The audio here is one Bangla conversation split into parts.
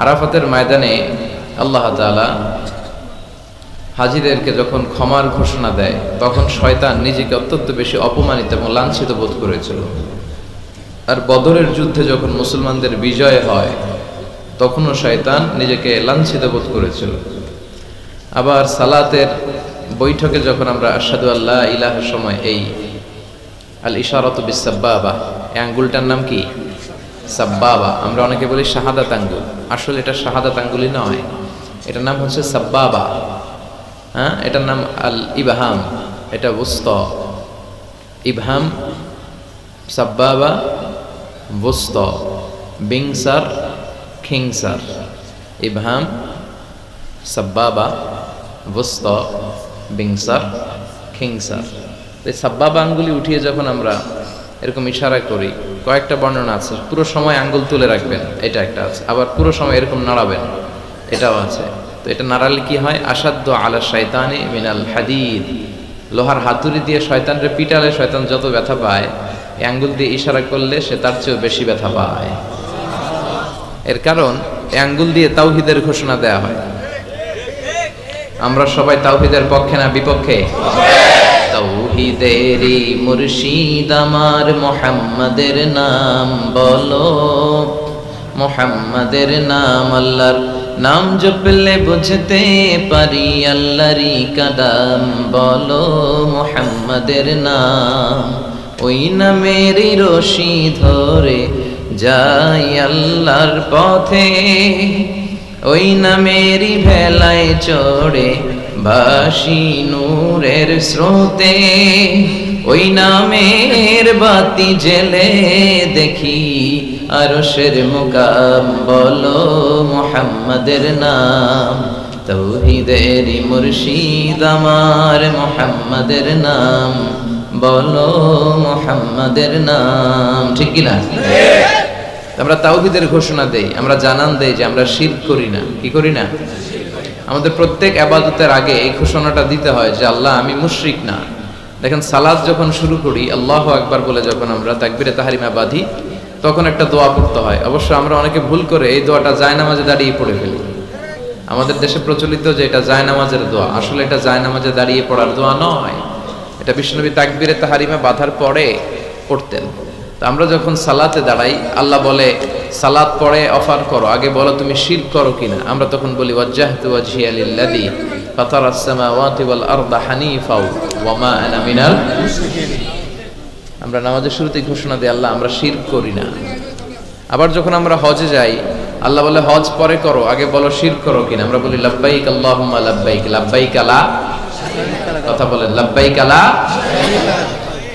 আরাফাতের ময়দানে আল্লাহ তাআলা হাজীদেরকে যখন ক্ষমার ঘোষণা দেয় তখন শয়তান নিজেকে অত্যন্ত বেশি অপমানিত এবং লাঞ্ছিত বোধ করেছিল। আর বদরের যুদ্ধে যখন মুসলমানদের বিজয় হয় তখনও শয়তান নিজেকে লাঞ্ছিত বোধ করেছিল। আবার সালাতের বৈঠকে যখন আমরা আশহাদু আল্লা ইলাহার সময় এই আল ইশারাতু বিস সাব্বাবা, এই আঙ্গুলটার নাম কি? সাব্বাবা। আমরা অনেকে বলি শাহাদাত আঙ্গুল, আসলে এটা শাহাদাত আঙ্গুলই নয়, এটার নাম হচ্ছে সাব্বাবা। হ্যাঁ, এটার নাম আল ইবহাম, এটা বুস্তা, ইবহাম, সাব্বাবা, বুস্তা, বিংসার, খিংসার, ইবহাম, সাব্বাবা, বুস্তা, বিংসার, খিংসার। এই সাব্বাবা আঙ্গুলি উঠিয়ে যখন আমরা এরকম ইশারা করি, কয়েকটা বর্ণনা আছে। পুরো সময় আঙ্গুল তুলে রাখবেন, এটা একটা আছে। আবার পুরো সময় এরকম নাড়াবেন, এটাও আছে। তো এটা নাড়ালে কি হয়? আসাদ্দু আলা শাইতানি মিনাল হাদিদ, লোহার হাতুড়ি দিয়ে শয়তানরে পিটালে শয়তান যত ব্যথা পায়, এই আঙ্গুল দিয়ে ইশারা করলে সে তার চেয়েও বেশি ব্যথা পায়। এর কারণ এই আঙ্গুল দিয়ে তাওহীদের ঘোষণা দেয়া হয়। আমরা সবাই তাওহীদের পক্ষে না বিপক্ষে? তাওহীদেরই মুর্শিদ আমার মুহাম্মাদের নাম বলো, মুহাম্মাদের নাম, আল্লাহর নাম জপলে বুঝতে পারি আল্লাহরই কালাম বলো, মুহাম্মাদের নাম। ওই নামেরই রশি ধরে যাই আল্লাহর পথে, ওই নামেরই ভেলায় চড়ে ভাসি নূরের স্রোতে, ওই নামের বাতি জেলে দেখি আরশের মুকাম বলো, মুহাম্মাদের নাম। তাওহীদেরই মুর্শিদ আমার মুহাম্মাদের নাম বলো, মুহাম্মাদের নাম। ঠিক কি না? আমরা তাওহীদের ঘোষণা দেই, আমরা জানান দেই যে আমরা শিরক করি না। কি করি না? আমাদের প্রত্যেক ইবাদতের আগে এই ঘোষণাটা দিতে হয় যে আল্লাহ আমি মুশরিক না। দেখেন সালাত যখন শুরু করি আল্লাহু আকবার বলে যখন আমরা তাকবীরে তাহরিমা বাঁধি তখন একটা দোয়া পড়তে হয়। অবশ্য আমরা অনেকে ভুল করে এই দোয়াটা জায়নামাজে দাঁড়িয়ে পড়ে ফেলি। আমাদের দেশে প্রচলিত যে এটা জায়নামাজের দোয়া, আসলে এটা জায়নামাজে দাঁড়িয়ে পড়ার দোয়া নয়, এটা বিশ্বনবী তাকবীরে তাহরিমা বাঁধার পরে পড়তেন। তো আমরা যখন সালাতে দাঁড়াই আল্লাহ বলে সালাত পড়ে অফার করো, আগে বলো তুমি শিরক করো কিনা। আমরা তখন বলি ওয়াজ্জাহতু ওয়াজহিয়া লিল্লাযী ফাতারাস সামাওয়াতি ওয়াল আরদা হানিফা ওয়া মা আনা মিনাল মুশরিকিন। আমরা নামাজের শুরুতেই ঘোষণা দিই আল্লাহ আমরা শিরক করি না। আবার যখন আমরা হজে যাই আল্লাহ বলে হজ পরে করো, আগে বলো শিরক করো কিনা। আমরা বলি লাব্বাইক আল্লাহুম্মা লাব্বাইক, লাব্বাইক লা, কথা বলেন লাব্বাইক লা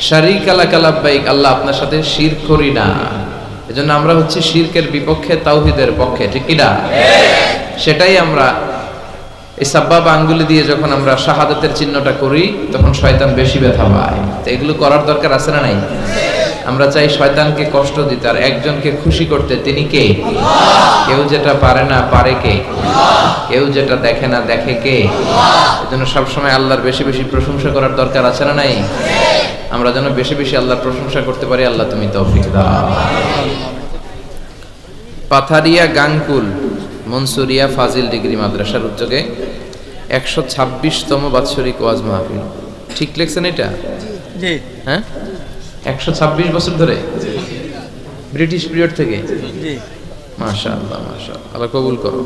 শারীকা লাকা লাব্বাইক, আল্লাহ আপনার সাথে শিরক করি না। এজন্য আমরা হচ্ছে শিরকের বিপক্ষে, তাওহীদের পক্ষে। ঠিক কি না? সেটাই আমরা এই সাব্বাবা আঙ্গুলি দিয়ে যখন আমরা শাহাদাতের চিহ্নটা করি তখন শয়তান বেশি ব্যথা পায়। তো এগুলো করার দরকার আছে না নাই? আমরা চাই শয়তানকে কষ্ট দিতে, আর একজনকে খুশি করতে। তিনি কে? কেউ যেটা পারে না পারে কে? কেউ যেটা দেখে না দেখে কে? এজন্য সবসময় আল্লাহর বেশি বেশি প্রশংসা করার দরকার আছে না নাই? আমরা যেন বেশি বেশি আল্লাহর প্রশংসা করতে পারি। আল্লাহ তুমি তৌফিক দাও। পাথারিয়া গাংকুল মনসুরিয়া ফাজিল ডিগ্রি মাদ্রাসার উদ্যোগে 126তম বাৎসরিক ওয়াজ মাহফিল। ঠিক লিখছেন এটা? জি। হ্যাঁ, 126 বছর ধরে, ব্রিটিশ পিরিয়ড থেকে। জি, মাশাআল্লাহ মাশাআল্লাহ, আল্লাহ কবুল করো।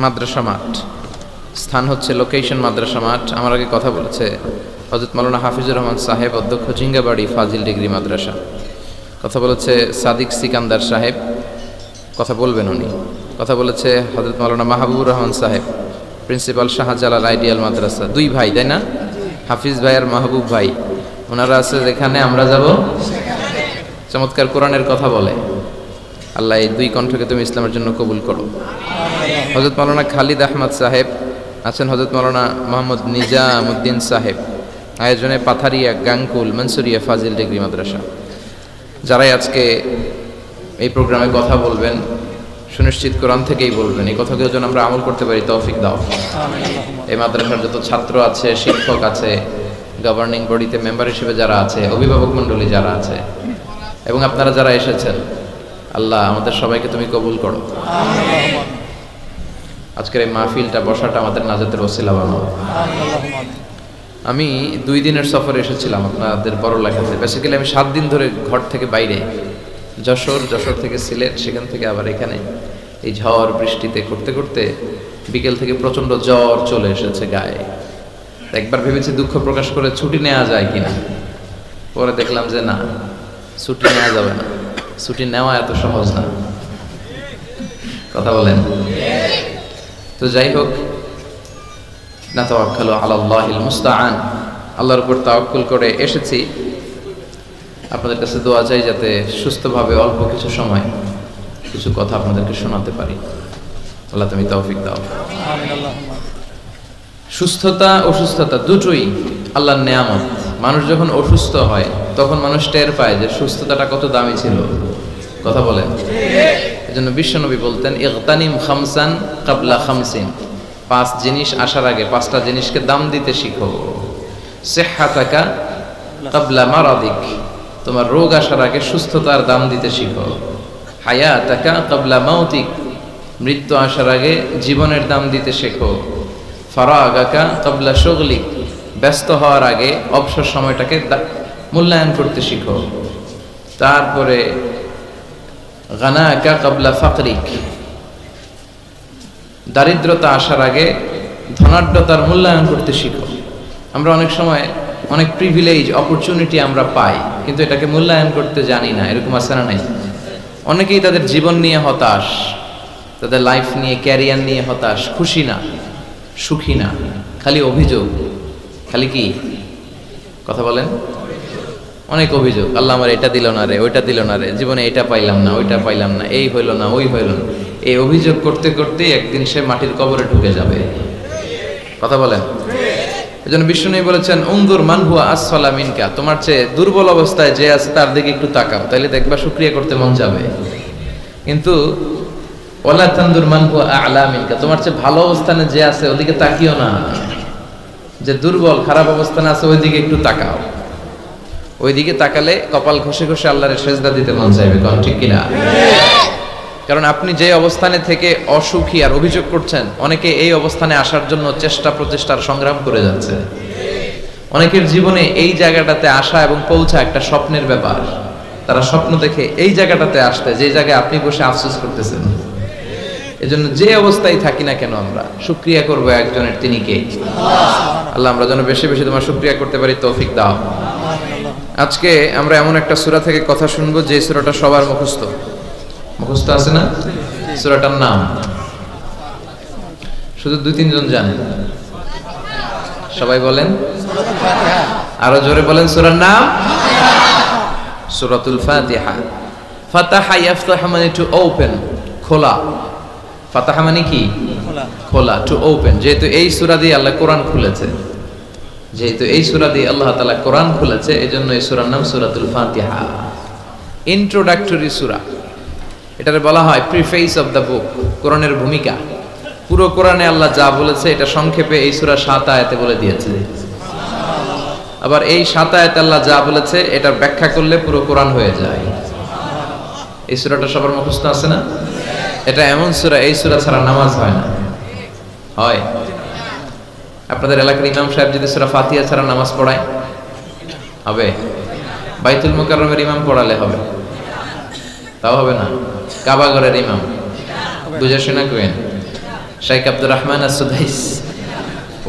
মাদ্রাসা মাঠ, স্থান হচ্ছে লোকেশন মাদ্রাসা মাঠ। আমার আগে কথা বলেছে হযরত মাওলানা হাফিজুর রহমান সাহেব, অধ্যক্ষ জিঙ্গাবাড়ি ফাজিল ডিগ্রি মাদ্রাসা। কথা বলেছে সাদিক সিকান্দার সাহেব, কথা বলবেন উনি। কথা বলেছে হযরত মাওলানা মাহবুবুর রহমান সাহেব, প্রিন্সিপাল শাহজালাল আইডিয়াল মাদ্রাসা। দুই ভাই, তাই না? হাফিজ ভাই আর মাহবুব ভাই, ওনারা আছে যেখানে আমরা যাব চমৎকার কোরআনের কথা বলে। আল্লাহ এই দুই কণ্ঠকে তুমি ইসলামের জন্য কবুল করো। হযরত মাওলানা খালিদ আহমদ সাহেব আছেন, হযরত মাওলানা মোহাম্মদ নিজামউদ্দিন সাহেব, আয়োজনে পাথারিয়া গাংকুল মনসুরিয়া ফাজিল ডিগ্রি মাদ্রাসা। যারাই আজকে এই প্রোগ্রামে কথা বলবেন সুনিশ্চিত কোরআন থেকেই বলবেন, এই কথাগুলো যেন আমরা আমল করতে পারি, তৌফিক দাও। এই মাদ্রাসার যত ছাত্র আছে, শিক্ষক আছে, গভর্নিং বডিতে মেম্বার হিসেবে যারা আছে, অভিভাবক মণ্ডলী যারা আছে, এবং আপনারা যারা এসেছেন, আল্লাহ আমাদের সবাইকে তুমি কবুল করো। আজকের এই মাহফিলটা বসাটা আমাদের নাজাতের ওসিলা বানাও। আমি 2 দিনের সফরে এসেছিলাম আপনাদের বড়লেখাতে। বেসিক্যালি আমি 7 দিন ধরে ঘর থেকে বাইরে, যশোর থেকে সিলেট, সেখান থেকে আবার এখানে এই ঝড় বৃষ্টিতে করতে করতে বিকেল থেকে প্রচণ্ড জ্বর চলে এসেছে গায়ে। একবার ভেবেছি দুঃখ প্রকাশ করে ছুটি নেওয়া যায় কিনা, পরে দেখলাম যে না, ছুটি নেওয়া যাবে না, ছুটি নেওয়া এত সহজ না। কথা বলেন তো। যাই হোক, নাতাওয়াক্কালু আলাল্লাহিল মুস্তাআন, আল্লাহর উপর তাওয়াক্কুল করে এসেছি। আপনাদের কাছে দোয়া চাই যাতে সুস্থভাবে অল্প কিছু সময় কিছু কথা আপনাদেরকে শোনাতে পারি। আল্লাহ তুমি তৌফিক দাও। সুস্থতা অসুস্থতা দুটোই আল্লাহর নেয়ামত। মানুষ যখন অসুস্থ হয় তখন মানুষ টের পায় যে সুস্থতাটা কত দামি ছিল। কথা বলেন। এজন্য বিশ্বনবী বলতেন, ইগতানিম খামসান কাবলা খামসিন, 5 জিনিস আসার আগে 5টা জিনিসকে দাম দিতে শিখো। সিহহাতাকা কাবলা মারাদিক, তোমার রোগ আসার আগে সুস্থতার দাম দিতে শিখো। হায়াতাকা কাবলা মাউতিক, মৃত্যু আসার আগে জীবনের দাম দিতে শেখো। ফারাগাকা কাবলা শুগলিক, ব্যস্ত হওয়ার আগে অবসর সময়টাকে মূল্যায়ন করতে শিখো। তারপরে গানাকা কাবলা ফাকরিক, দারিদ্রতা আসার আগে ধনাঢ্যতার মূল্যায়ন করতে শিখো। আমরা অনেক সময় অনেক প্রিভিলেজ অপরচুনিটি আমরা পাই, কিন্তু এটাকে মূল্যায়ন করতে জানি না। এরকম আছে না নাই? অনেকেই তাদের জীবন নিয়ে হতাশ, তাদের লাইফ নিয়ে, ক্যারিয়ার নিয়ে হতাশ, খুশি না, সুখী না, খালি অভিযোগ। খালি কি কথা বলেন? অনেক অভিযোগ। আল্লাহ আমার এটা দিল না রে, ওইটা দিল না রে, জীবনে এটা পাইলাম না, ওইটা পাইলাম না, এই হইল না, ওই হইল না। এই অভিযোগ করতে করতে একদিন সে মাটির কবরে ঢুকে যাবে। কথা বলেন। এজন্য বিষ্ণু বলেছেন, উনজুর মান হুয়া আসফালা মিনকা, তোমার চেয়ে দুর্বল অবস্থায় যে আছে তার দিকে একটু তাকাও, তাইলে দেখবা শুকরিয়া করতে মন যাবে। কিন্তু ওয়ালা তানজুর মান হুয়া আ'লা মিনকা, তোমার চেয়ে ভালো অবস্থানে যে আছে ওদিকে তাকিও না। যে দুর্বল খারাপ অবস্থানে আছে ওইদিকে একটু তাকাও। ওইদিকে তাকালে কপাল ঘষে ঘষে আল্লাহর সেজদা দিতে মন চাইবে। কোন ঠিক কিনা? কারণ আপনি যে অবস্থানে থেকে অসুখী আর অভিযোগ করছেন, অনেকে এই অবস্থানে আসার জন্য চেষ্টা প্রচেষ্টার সংগ্রাম করে যাচ্ছে। অনেকের জীবনে এই জায়গাটাতে আসা এবং পৌঁছা একটা স্বপ্নের ব্যাপার। তারা স্বপ্ন দেখে এই জায়গাটাতে আসতে, যে জায়গায় আপনি বসে আফসোস করতেছেন। এজন্য যে অবস্থায় থাকি না কেন আমরা শুকরিয়া করবো একজনের, তিনি কে? আল্লাহ। আমরা যেন বেশি বেশি তোমার শুকরিয়া করতে পারি, তৌফিক দাও। আজকে আমরা এমন একটা সূরা থেকে কথা শুনবো যে সূরাটা সবার মুখস্থ আছে না? সূরাটার নাম শুধু 2-3 জন জানেন। সবাই বলেন, আরো জোরে বলেন। সূরার নাম সূরাতুল ফাতিহা। ফাতাহা ইয়াফতাহু মানে টু ওপেন, খোলা। ফাতাহা মানে কি? খোলা, টু ওপেন। যেহেতু এই সূরা দিয়ে আল্লাহ কোরআন খুলেছে, আল্লাহ তাআলা কোরআন খুলেছে, এজন্য এই সূরার নাম সূরাতুল ফাতিহা। ইন্ট্রোডাক্টরি সূরা, এটারে বলা হয় প্রিফেস অফ দ্য বুক, কোরআনের ভূমিকা। পুরো কোরআনে আল্লাহ যা বলেছে এটা সংক্ষেপে এই সূরা 7 আয়াতে বলে দিয়েছে। আবার এই 7 আয়াতে আল্লাহ যা বলেছে এটার ব্যাখ্যা করলে পুরো কোরআন হয়ে যায়। এই সূরাটা সবার মুখস্থ আছে না? এটা এমন সূরা, এই সূরা ছাড়া নামাজ হয় না। হয়? আপনাদের এলাকার ইমাম সাহেব যদি সূরা ফাতিহা ছাড়া নামাজ পড়ায় হবে? বাইতুল মুকাররমের ইমাম পড়ালে হবে? তাও হবে না। কাবা ঘরের ইমাম বুঝে শোনা কেন? শেখ আব্দুর রহমান as-সুদাইস,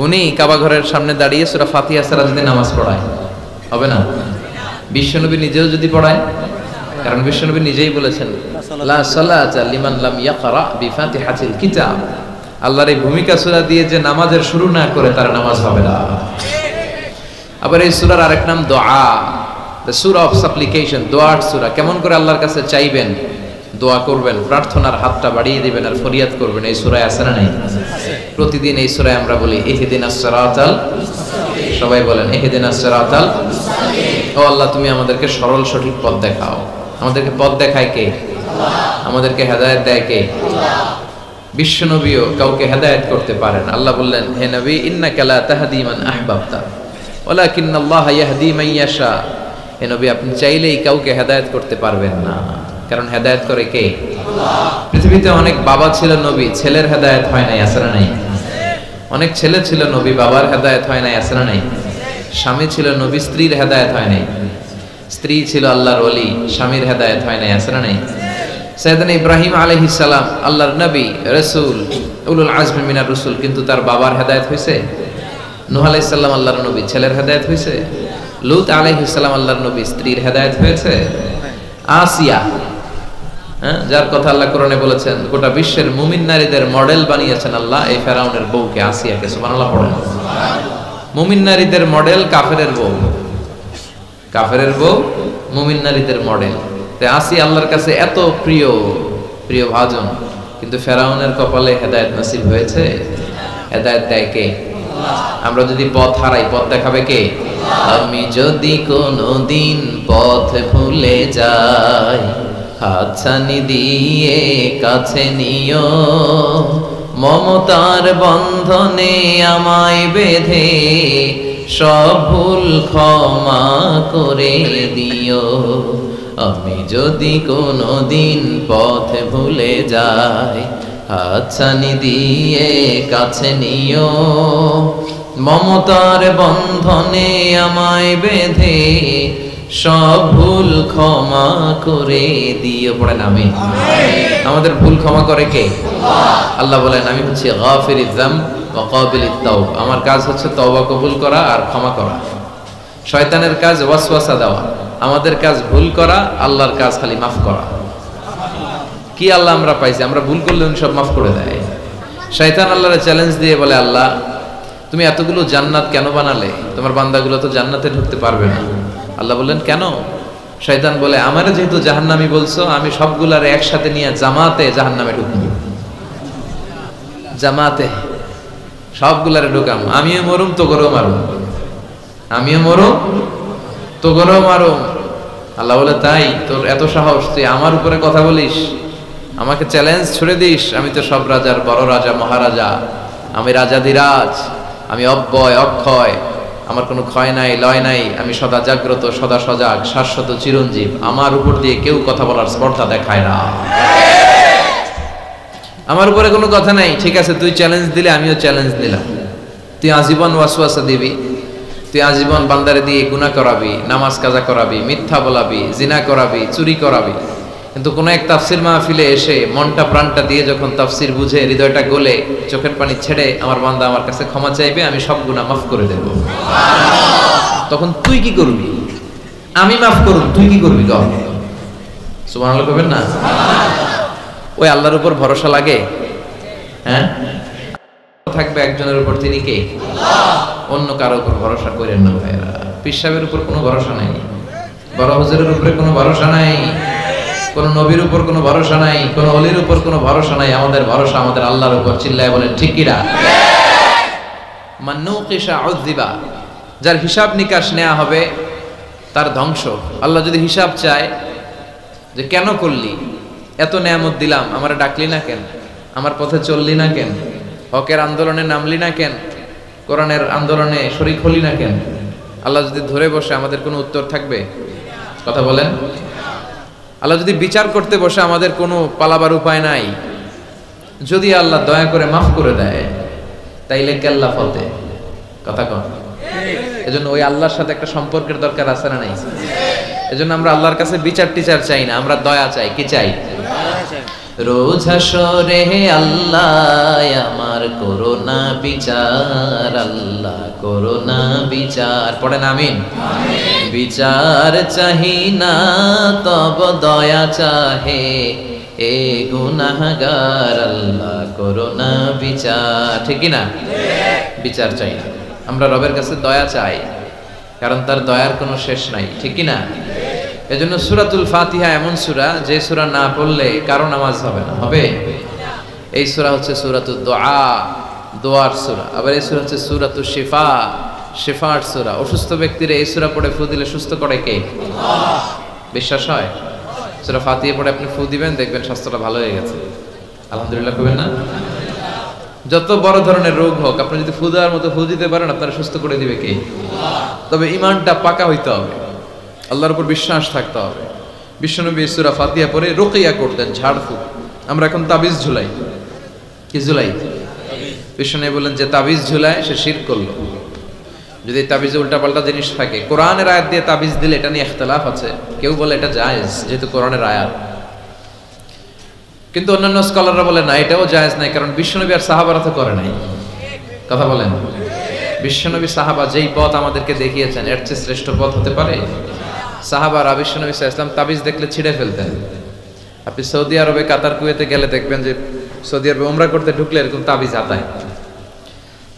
উনি কাবা ঘরের সামনে দাঁড়িয়ে সূরা ফাতিহা ছাড়া যদি নামাজ পড়ায় হবে না? বিশ্বনবী নিজেও যদি পড়ায়, কারণ বিশ্বনবী নিজেই বলেছেন, লা সালাতা লিমান লাম ইয়াকরা বিফাতিহাতিল কিতাব, আল্লাহর এই ভূমিকা সূরা দিয়ে যে নামাজের শুরু না করে তার নামাজ হবে না। আবার এই সূরার আরেক নাম দোয়া, দ্য সূরা অফ সাপ্লিকেশন, দোয়ার সূরা। কেমন করে আল্লাহর কাছে চাইবেন, দোয়া করবেন, প্রার্থনার হাতটা বাড়িয়ে দিবেন আর ফরিয়াদ করবেন, এই সূরায় আছে না নাই? প্রতিদিন এই সূরায় আমরা বলি ইহদিনাস সিরাতাল, সবাই বলেন ইহদিনাস সিরাতাল। ও আল্লাহ, তুমি আমাদেরকে সরল সঠিক পথ দেখাও। আমাদেরকে পথ দেখায় কে? আমাদেরকে হেদায়েত দেয় কে? বিশ্বনবীও কাউকে হেদায়েত করতে পারেন। আল্লাহ বললেন, হে নবী, ইন্নাকা লা তাহদি মান আহবাবতা ওয়ালাকিন্নাল্লাহা ইয়াহদি মান ইয়াশা এ নবী আপনি চাইলেই কাউকে হেদায়েত করতে পারবেন না, কারণ হেদায়েত করে কে? পৃথিবীতে অনেক বাবা ছিল নবী, ছেলের হেদায়েত হয় নাই, আছে না নাই? অনেক ছেলে ছিল নবী, বাবার হেদায়েত হয় নাই, আছে না নাই? স্বামী ছিল নবী, স্ত্রীর হেদায়েত হয় নাই। স্ত্রী ছিল আল্লাহর ওলি, স্বামীর হেদায়েত হয় নাই, আছে না নাই? সাইয়েদনা ইব্রাহিম আলাইহিস সালাম আল্লাহর নবী, রাসূল, উলুল আজমি মিনার রাসূল, কিন্তু তার বাবার হেদায়েত হয়েছে? নূহ আলাইহিস সালাম আল্লাহর নবী, ছেলের হেদায়েত হয়েছে? লূত আলাইহিস সালাম আল্লাহর নবী, স্ত্রীর হেদায়েত হয়েছে? আসিয়া, যার কথা আল্লাহ কোরআনে বলেছেন গোটা বিশ্বের মুমিন নারীদের মডেল বানিয়েছেন আল্লাহ, এই ফেরাউনের বউকে, আসিয়াকে। সুবহানাল্লাহ পড়েন। মুমিন নারীদের মডেল কাফেরের বউ, কাফেরের বউ মুমিন নারীদের মডেল। তাই আসিয়া আল্লাহর কাছে এত প্রিয়, প্রিয় ভাজন, কিন্তু ফেরাউনের কপালে হেদায়েত নসিব হয়েছে? হেদায়েত দেয় কে? আমরা যদি পথ হারাই, পথ দেখাবে কে? আমি যদি কোনদিন পথ ভুলে যাই, হাতছানি দিয়ে কাছে নিও, মমতার বন্ধনে আমায় বেঁধে সব ভুল ক্ষমা করে দিও। আমি যদি কোনদিন পথ ভুলে যাই, হাতছানি দিয়ে কাছে নিও, মমতার বন্ধনে আমায় বেঁধে সব ভুল ক্ষমা করে দিও। পড়েন আমিন। আমাদের ভুল ক্ষমা করে কে? আল্লাহ বলেন আমি হচ্ছে গাফিরিয যামব ওয়া কাবিলিত তাওব। আমার কাজ হচ্ছে তওবা কবুল করা আর ক্ষমা করা। শয়তানের কাজ ওয়াসওয়াসা দেওয়া, আমাদের কাজ ভুল করা, আল্লাহর কাজ খালি মাফ করা। কি আল্লাহ আমরা পাইছি? আমরা ভুল করলে উনি সব মাফ করে দেয়। শয়তান আল্লাহরে চ্যালেঞ্জ দিয়ে বলে, আল্লাহ তুমি এতগুলো জান্নাত কেন বানালে? তোমার বান্দাগুলো তো জান্নাতে ঢুকতে পারবে না। আল্লাহ বললেন কেন? শয়তান বলে, আমারে যেহেতু জাহান্নামী বলছো, আমি সবগুলারে একসাথে নিয়ে জামাতে জাহান্নামে ঢুকবো। জামাতে সবগুলারে ঢুকাম, আমিও মরুম তো গরো মারুম, আমিও মরুম তো গরো মারুম। আল্লাহ বলে, তাই তোর এত সাহস, তুই আমার উপরে কথা বলিস, আমাকে চ্যালেঞ্জ ছুড়ে দিস? আমি তো সব রাজার বড় রাজা, মহারাজা, আমি রাজাধিরাজ, আমি অব্যয় অক্ষয়, আমার কোনো ক্ষয় নাই লয় নাই, আমি সদা জাগ্রত, সদা সজাগ, শাশ্বত চিরঞ্জীব, আমার উপর দিয়ে কেউ কথা বলার স্পর্ধা দেখায় না, আমার উপরে কোনো কথা নাই। ঠিক আছে, তুই চ্যালেঞ্জ দিলে আমিও চ্যালেঞ্জ দিলাম। তুই আজীবন ওয়াসওয়াসা দিবি, তুই আজীবন বান্দারে দিয়ে গুনাহ করাবি, নামাজ কাজা করাবি, মিথ্যা বলাবি, জিনা করাবি, চুরি করাবি, কিন্তু কোন এক তাফসির মাহফিলে এসে মনটা প্রাণটা দিয়ে যখন তাফসির বুঝে, হৃদয়টা গলে, চোখের পানি ছেড়ে আমার বান্দা আমার কাছে ক্ষমা চাইবে, আমি সব গুনাহ মাফ করে দেব, তখন তুই কি করবি? আমি মাফ করব, তুই কি করবি? কর। সুবহানাল্লাহ কইবেন না? ওই আল্লাহর উপর ভরসা লাগে? হ্যাঁ, থাকবে একজনের উপর, তিনি কে? অন্য কারো উপর ভরসা করেন না ভাইরা। পীর সাহেবের উপর কোনো ভরসা নাই, বড় হুজুরের উপরে কোনো ভরসা নাই, কোন নবীর উপর কোনো ভরসা নাই, কোন ওলির উপর কোনো ভরসা নাই। আমাদের ভরসা আমাদের আল্লাহর উপর। চিল্লায় বলেন ঠিক কিনা? মান নুকিশা উযিবা, যার হিসাব নিকাশ নেওয়া হবে তার ধ্বংস। আল্লাহ যদি হিসাব চায় যে কেন করলি, এত নেয়ামত দিলাম, আমারে ডাকলি না কেন, আমার পথে চললি না কেন, হকের আন্দোলনে নামলি না কেন, কোরআনের আন্দোলনে শরীক হলি না কেন, আল্লাহ যদি ধরে বসে আমাদের কোনো উত্তর থাকবে? কথা বলেন। আল্লাহ যদি বিচার করতে বসে আমাদের কোনো পালাবার উপায় নাই। যদি আল্লাহ দয়া করে মাফ করে দেয় তাইলে কেল্লা ফতে। কথা কন। এজন্য ওই আল্লাহর সাথে একটা সম্পর্কের দরকার আছে না নাই? এজন্য আমরা আল্লাহর কাছে বিচার টিচার চাই না, আমরা দয়া চাই। কি চাই? রোজ হাসরে আল্লাহ আমার করোনা বিচার, আল্লাহ করোনা বিচার। পড়েন আমিন। বিচার চাহি না তব দয়া চাহে, এ গুনাহগার আল্লাহ করোনা বিচার। ঠিক না? বিচার চাই না, আমরা রবের কাছে দয়া চাই, কারণ তার দয়ার কোনো শেষ নাই। ঠিক না? এজন্য সূরাতুল ফাতিহা এমন সূরা, যে সূরা না পড়লে কারো নামাজ হবে না। হবে? এই সূরা হচ্ছে সূরাতুদ দুআ, দোয়ার সূরা। আবার এই সূরা হচ্ছে সূরাতুশ শিফা, শিফার সূরা। অসুস্থ ব্যক্তির এই সূরা পড়ে ফু দিলে সুস্থ করে কে? আল্লাহ। বিশ্বাস হয়? সূরা ফাতিহা পড়ে আপনি ফু দিবেন, দেখবেন স্বাস্থ্যটা ভালো হয়ে গেছে। আলহামদুলিল্লাহ কইবেন না? যত বড় ধরনের রোগ হোক, আপনি যদি ফু দেওয়ার মতো ফু দিতে পারেন, আপনারা সুস্থ করে দিবে কে? আল্লাহ। তবে ঈমানটা পাকা হইতে হবে। আল্লাহর উপর বিশ্বাস থাকতে হবে। বিশ্বনবী সূরা ফাতিহা পড়ে রুকিয়া করতেন, ঝাড়ফুঁক। আমরা এখন তাবিজ ঝুলাই, কি ঝুলাই? বিশ্বনবী বললেন যে তাবিজ ঝুলায় সে শিরক করলো। যদি তাবিজে উল্টাপাল্টা জিনিস থাকে, কোরআনের আয়াত দিয়ে তাবিজ দিলে এটা নিয়ে ইখতিলাফ আছে। কেউ বলে এটা জায়েজ যেহেতু কোরআনের আয়াত, কিন্তু অন্যান্য স্কলাররা বলে না এটাও জায়েজ নাই, কারণ বিশ্বনবী আর সাহাবারা তো করে নাই। কথা বলেন, বিশ্বনবী সাহাবা যেই পথ আমাদেরকে দেখিয়েছেন এর চেয়ে শ্রেষ্ঠ পথ হতে পারে? সাহাবারা বিশ্বনবী সাল্লাল্লাহু আলাইহি ওয়াসাল্লাম তাবিজ দেখলে ছিঁড়ে ফেলতেন। আপনি সৌদি আরবে, কাতার, কুয়েতে গেলে দেখবেন যে সৌদি আরবে উমরা করতে ঢুকলে এরকম তাবিজ আতায়,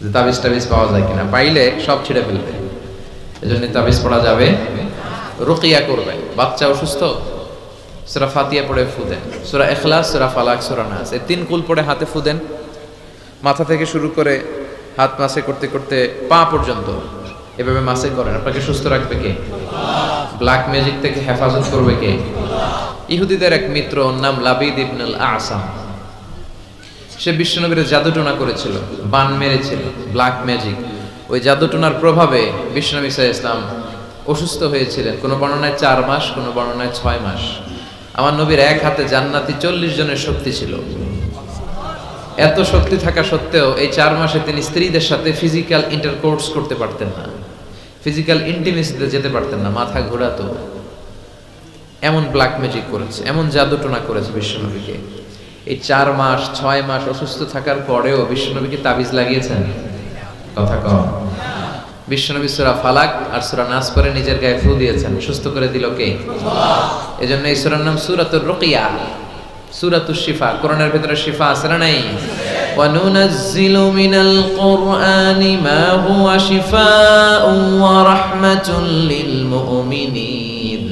যে তাবিজ টাবিজ পাওয়া যায় কিনা, পাইলে সব ছিঁড়ে ফেলবে। এজন্য তাবিজ পড়া যাবে। রুকিয়া করবে। বাচ্চা অসুস্থ, সূরা ফাতিহা পড়ে ফু দেন, সূরা ইখলাস, সূরা ফালাক, সূরা নাস, এই 3 কুল পড়ে হাতে ফু দেন। মাথা থেকে শুরু করে হাত মাসে করতে করতে পা পর্যন্ত এভাবে মাসে করেন। আপনাকে সুস্থ রাখবে কে? ব্ল্যাক ম্যাজিক থেকে হেফাজত করবে কে? ইহুদিদের এক মিত্র, নাম লাবিদ ইবনুল আসাম, সে বিশ্বনবীর জাদুটোনা করেছিল, বান মেরেছিল, ব্ল্যাক ম্যাজিক। ওই জাদুটোনার প্রভাবে বিশ্বনবী সাল্লাল্লাহু আলাইহি ওয়াসাল্লাম অসুস্থ হয়েছিলেন। কোনো বর্ণনায় 4 মাস, কোনো বর্ণনায় 6 মাস। আমার নবীর এক হাতে জান্নাতি 40 জনের শক্তি ছিল। এত শক্তি থাকা সত্ত্বেও এই 4 মাসে তিনি স্ত্রীদের সাথে ফিজিক্যাল ইন্টারকোর্স করতে পারতেন না, ফিজিক্যাল ইন্টিমেসিতে যেতে পারতেন না, মাথা ঘোরাতো। এমন ব্ল্যাক ম্যাজিক করেছে, এমন জাদুটোনা করেছে বিশ্বনবীকে। এই 4 মাস 6 মাস অসুস্থ থাকার পরেও বিশ্বনবীকে তাবিজ লাগিয়েছেন? কথা কম। বিশ্বনবী সূরা ফালাক আর সূরা নাস পড়ে নিজের গায়ে ফু দিয়েছেন, সুস্থ করে দিল কে? আল্লাহ। এজন্য এই সূরার নাম সূরাতুর রুকিয়া, সূরাতুশ শিফা। কোরআনের ভিতরে শিফা আছে না নাই? ওয়া নুনাজ্জিলু মিনাল কুরআনি মা হুয়া শিফাউন ওয়া রাহমাতুল লিল মুমিনিন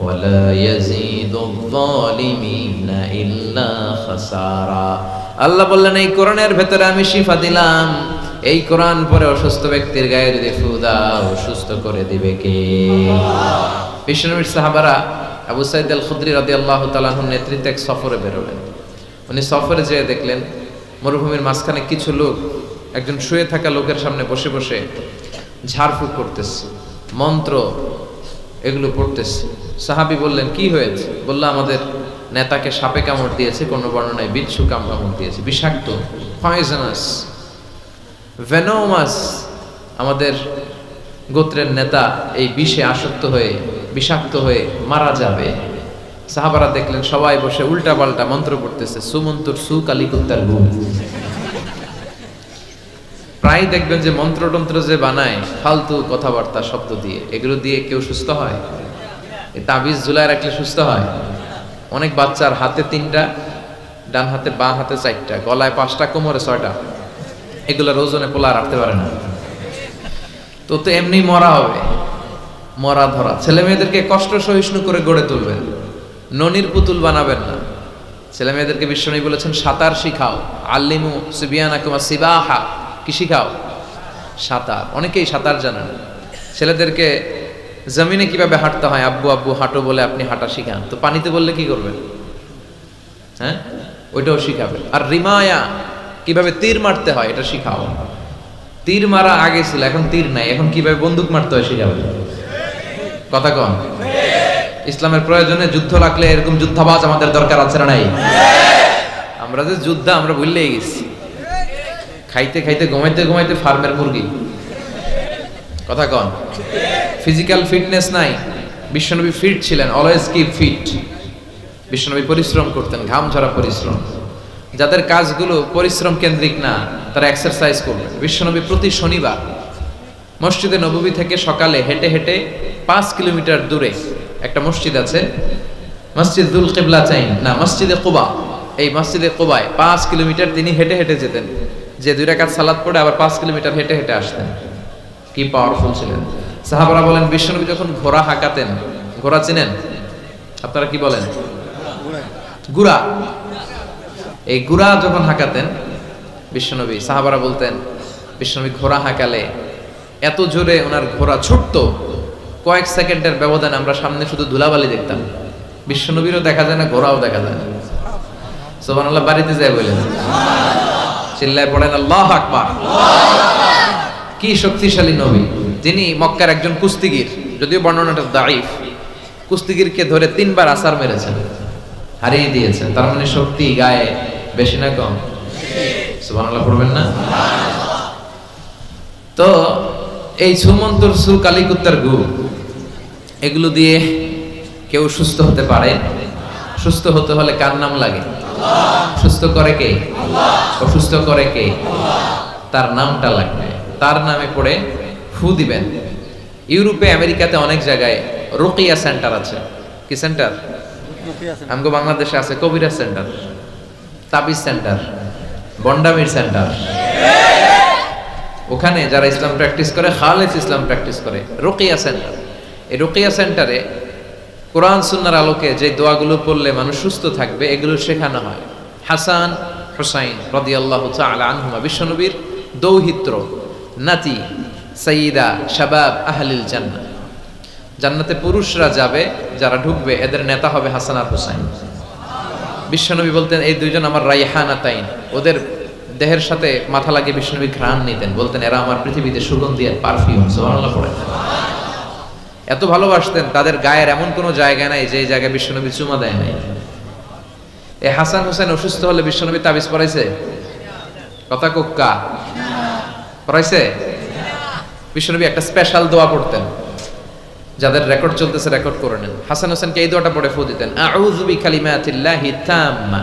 ওয়া লা ইয়াজিদুয যালিমিনা ইল্লা খাসারা। আল্লাহ বললেন এই কোরআনের ভিতরে আমি শিফা দিলাম। এই কোরআন পরে অসুস্থ ব্যক্তির গায়ে যদি ফু দাও, সুস্থ করে দিবে কে? বিশ্বনবীর সাহাবারা আবু সাঈদ আল খুদরি রাদিয়াল্লাহু তাআলা আনহুর নেতৃত্বে এক সফরে বেরোলেন। উনি সফরে যেয়ে দেখলেন মরুভূমির মাঝখানে কিছু লোক একজন শুয়ে থাকা লোকের সামনে বসে বসে ঝাড়ফুঁক করতেছে, মন্ত্র এগুলো পড়তেছে। সাহাবী বললেন কি হয়েছে? বলল আমাদের নেতাকে সাপে কামড় দিয়েছে, কোনো বর্ণনায় বিচ্ছু কামড় দিয়েছে, বিষাক্ত, পয়জনাস, ভেনোমাস। আমাদের গোত্রের নেতা এই বিষে আসক্ত হয়ে, বিষাক্ত হয়ে মারা যাবে। সাহাবারা দেখলেন সবাই বসে উল্টা পাল্টা মন্ত্র পড়তেছে, সুমন্তুর সু কালিকুত্তার গু। প্রায় দেখবেন যে মন্ত্রতন্ত্র যে বানায় ফালতু কথাবার্তা শব্দ দিয়ে, এগুলো দিয়ে কেউ সুস্থ হয়? এই তাবিজ ঝুলায় রাখলে সুস্থ হয়? অনেক বাচ্চার হাতে 3টা, ডান হাতে, বাঁ হাতে 4টা, গলায় 5টা, কোমরে 6টা। এগুলোর ওজনে পোলা রাখতে পারে না। তো এমনি মরা হবে, মরা ধরা। ছেলে মেয়েদেরকে কষ্ট সহিষ্ণু করে গড়ে তুলবেন, ননির পুতুল বানাবেন না। ছেলে মেয়েদেরকে বিশ্বনবী বলেছেন সাঁতার শিখাও, আল্লিমু সিবিয়ানাকুম সিবাহা। কি শিখাও? সাঁতার। অনেকেই সাঁতার জানেন। ছেলেদেরকে জমিনে কিভাবে হাঁটতে হয়, আব্বু আব্বু হাঁটো বলে আপনি হাঁটা শিখান, তো পানিতে বললে কি করবেন? হ্যাঁ, ওইটাও শিখাবেন। আর রিমায়া, কিভাবে তীর মারতে হয় এটা শিখাও। তীর মারা আগে ছিল, এখন তীর নাই, এখন কিভাবে বন্দুক মারতে হয় শিখাবেন। কথা কম। ইসলামের প্রয়োজনে যুদ্ধ লাগলে এরকম যুদ্ধাবাজ আমাদের দরকার আছে না নাই? আমরা যে যুদ্ধ আমরা ভুললেই গেছি। খাইতে খাইতে ঘুমাইতে ঘুমাইতে ফার্মের মুরগি। কথা কন। ফিজিক্যাল ফিটনেস নাই। বিশ্বনবী ফিট ছিলেন, অলওয়েজ কিপ ফিট। বিশ্বনবী পরিশ্রম করতেন, ঘাম ঝরা পরিশ্রম। যাদের কাজগুলো পরিশ্রম কেন্দ্রিক না, তারা এক্সারসাইজ করবে। বিশ্বনবী প্রতি শনিবার মসজিদে নববী থেকে সকালে হেঁটে হেঁটে 5 কিলোমিটার দূরে একটা মসজিদ আছে, মসজিদ দুল কিবলাতাইন, না মসজিদে কুবা। এই মসজিদে কুবায় 5 কিলোমিটার তিনি হেঁটে হেঁটে যেতেন, যে 2 রাকাত সালাত পড়ে আবার 5 কিলোমিটার হেঁটে হেঁটে আসতেন। কি পাওয়ারফুল ছিলেন। সাহাবারা বলেন বিশ্বনবী যখন ঘোড়া হাঁকাতেন, ঘোড়া চিনেন আপনারা? কি বলেন? গুড়া। এই গুড়া যখন হাঁকাতেন বিশ্বনবী, সাহাবারা বলতেন বিশ্বনবী ঘোড়া হাঁকালে এত জোরে ওনার ঘোড়া ছুটতো, কয়েক সেকেন্ডের ব্যবধানে আমরা সামনে শুধু ধুলাবালি দেখতাম। বিশ্বনবীরও দেখা যায় না, ঘোড়াও দেখা যায় না। সুবহানাল্লাহ। বাড়িতে যায় বলেন, চিল্লায় পড়েন আল্লাহু আকবার। কি শক্তিশালী নবী, যিনি মক্কার একজন কুস্তিগীর, যদিও বর্ণনাটা দাঈফ। কুস্তিগিরকে ধরে 3 বার আছার মেরেছেন, হারিয়ে দিয়েছেন। তার মানে শক্তি গায়ে বেশি না কম? সুবহানাল্লাহ পড়বেন না? তো এই ছুমন্তর সু কালিকুত্তার গু এগুলো দিয়ে কেউ সুস্থ হতে পারে? সুস্থ হতে হলে কার নাম লাগে? সুস্থ করে কে? অসুস্থ করে কে? তার নামটা লাগবে। তার নামে পড়ে ফু দিবেন। ইউরোপে আমেরিকাতে অনেক জায়গায় রুকিয়া সেন্টার আছে। কি সেন্টার? আমগো বাংলাদেশে আছে কবিরাজ সেন্টার, তাবিজ সেন্টার, বন্ডামির সেন্টার। ওখানে যারা ইসলাম প্র্যাকটিস করে, খালেস ইসলাম প্র্যাকটিস করে, রুকিয়া সেন্টার। এই রুকিয়া সেন্টারে কোরআন সুন্নাহর আলোকে যে দোয়াগুলো পড়লে মানুষ সুস্থ থাকবে এগুলো শেখানো হয়। হাসান হুসাইন রাদিয়াল্লাহু তাআলা আনহুমা বিশ্বনবীর দৌহিত্র নাতি, সাইয়্যিদা শাবাব আহলিল জান্নাহ। জান্নাতে পুরুষরা যাবে, যারা ঢুকবে এদের নেতা হবে হাসান আর হুসাইন। বিশ্বনবী বলতেন এই দুইজন আমার রাইহানাতাইন। ওদের দেহের সাথে মাথা লাগিয়ে বিশ্বনবী ঘ্রাণ নিতেন, বলতেন এরা আমার পৃথিবীতে সুগন্ধি আর পারফিউম। সুবহানাল্লাহ পড়েন। এত ভালোবাসতেন, তাদের গায়ের এমন কোনো জায়গা নাই যে জায়গায় বিশ্বনবী চুমা দেয় নাই। এই হাসান হুসাইন অসুস্থ হলে বিশ্বনবী তাবিজ পড়াইছে? কথা কোক্কা পড়াইছে? বিশ্বনবী একটা স্পেশাল দোয়া পড়তেন, যাদের রেকর্ড চলতেছে রেকর্ড করে নেন। হাসান হোসেনকে এই দোয়াটা পড়ে ফু দিতেন, আউযু বিকালিমাতিল্লাহি তাম্মা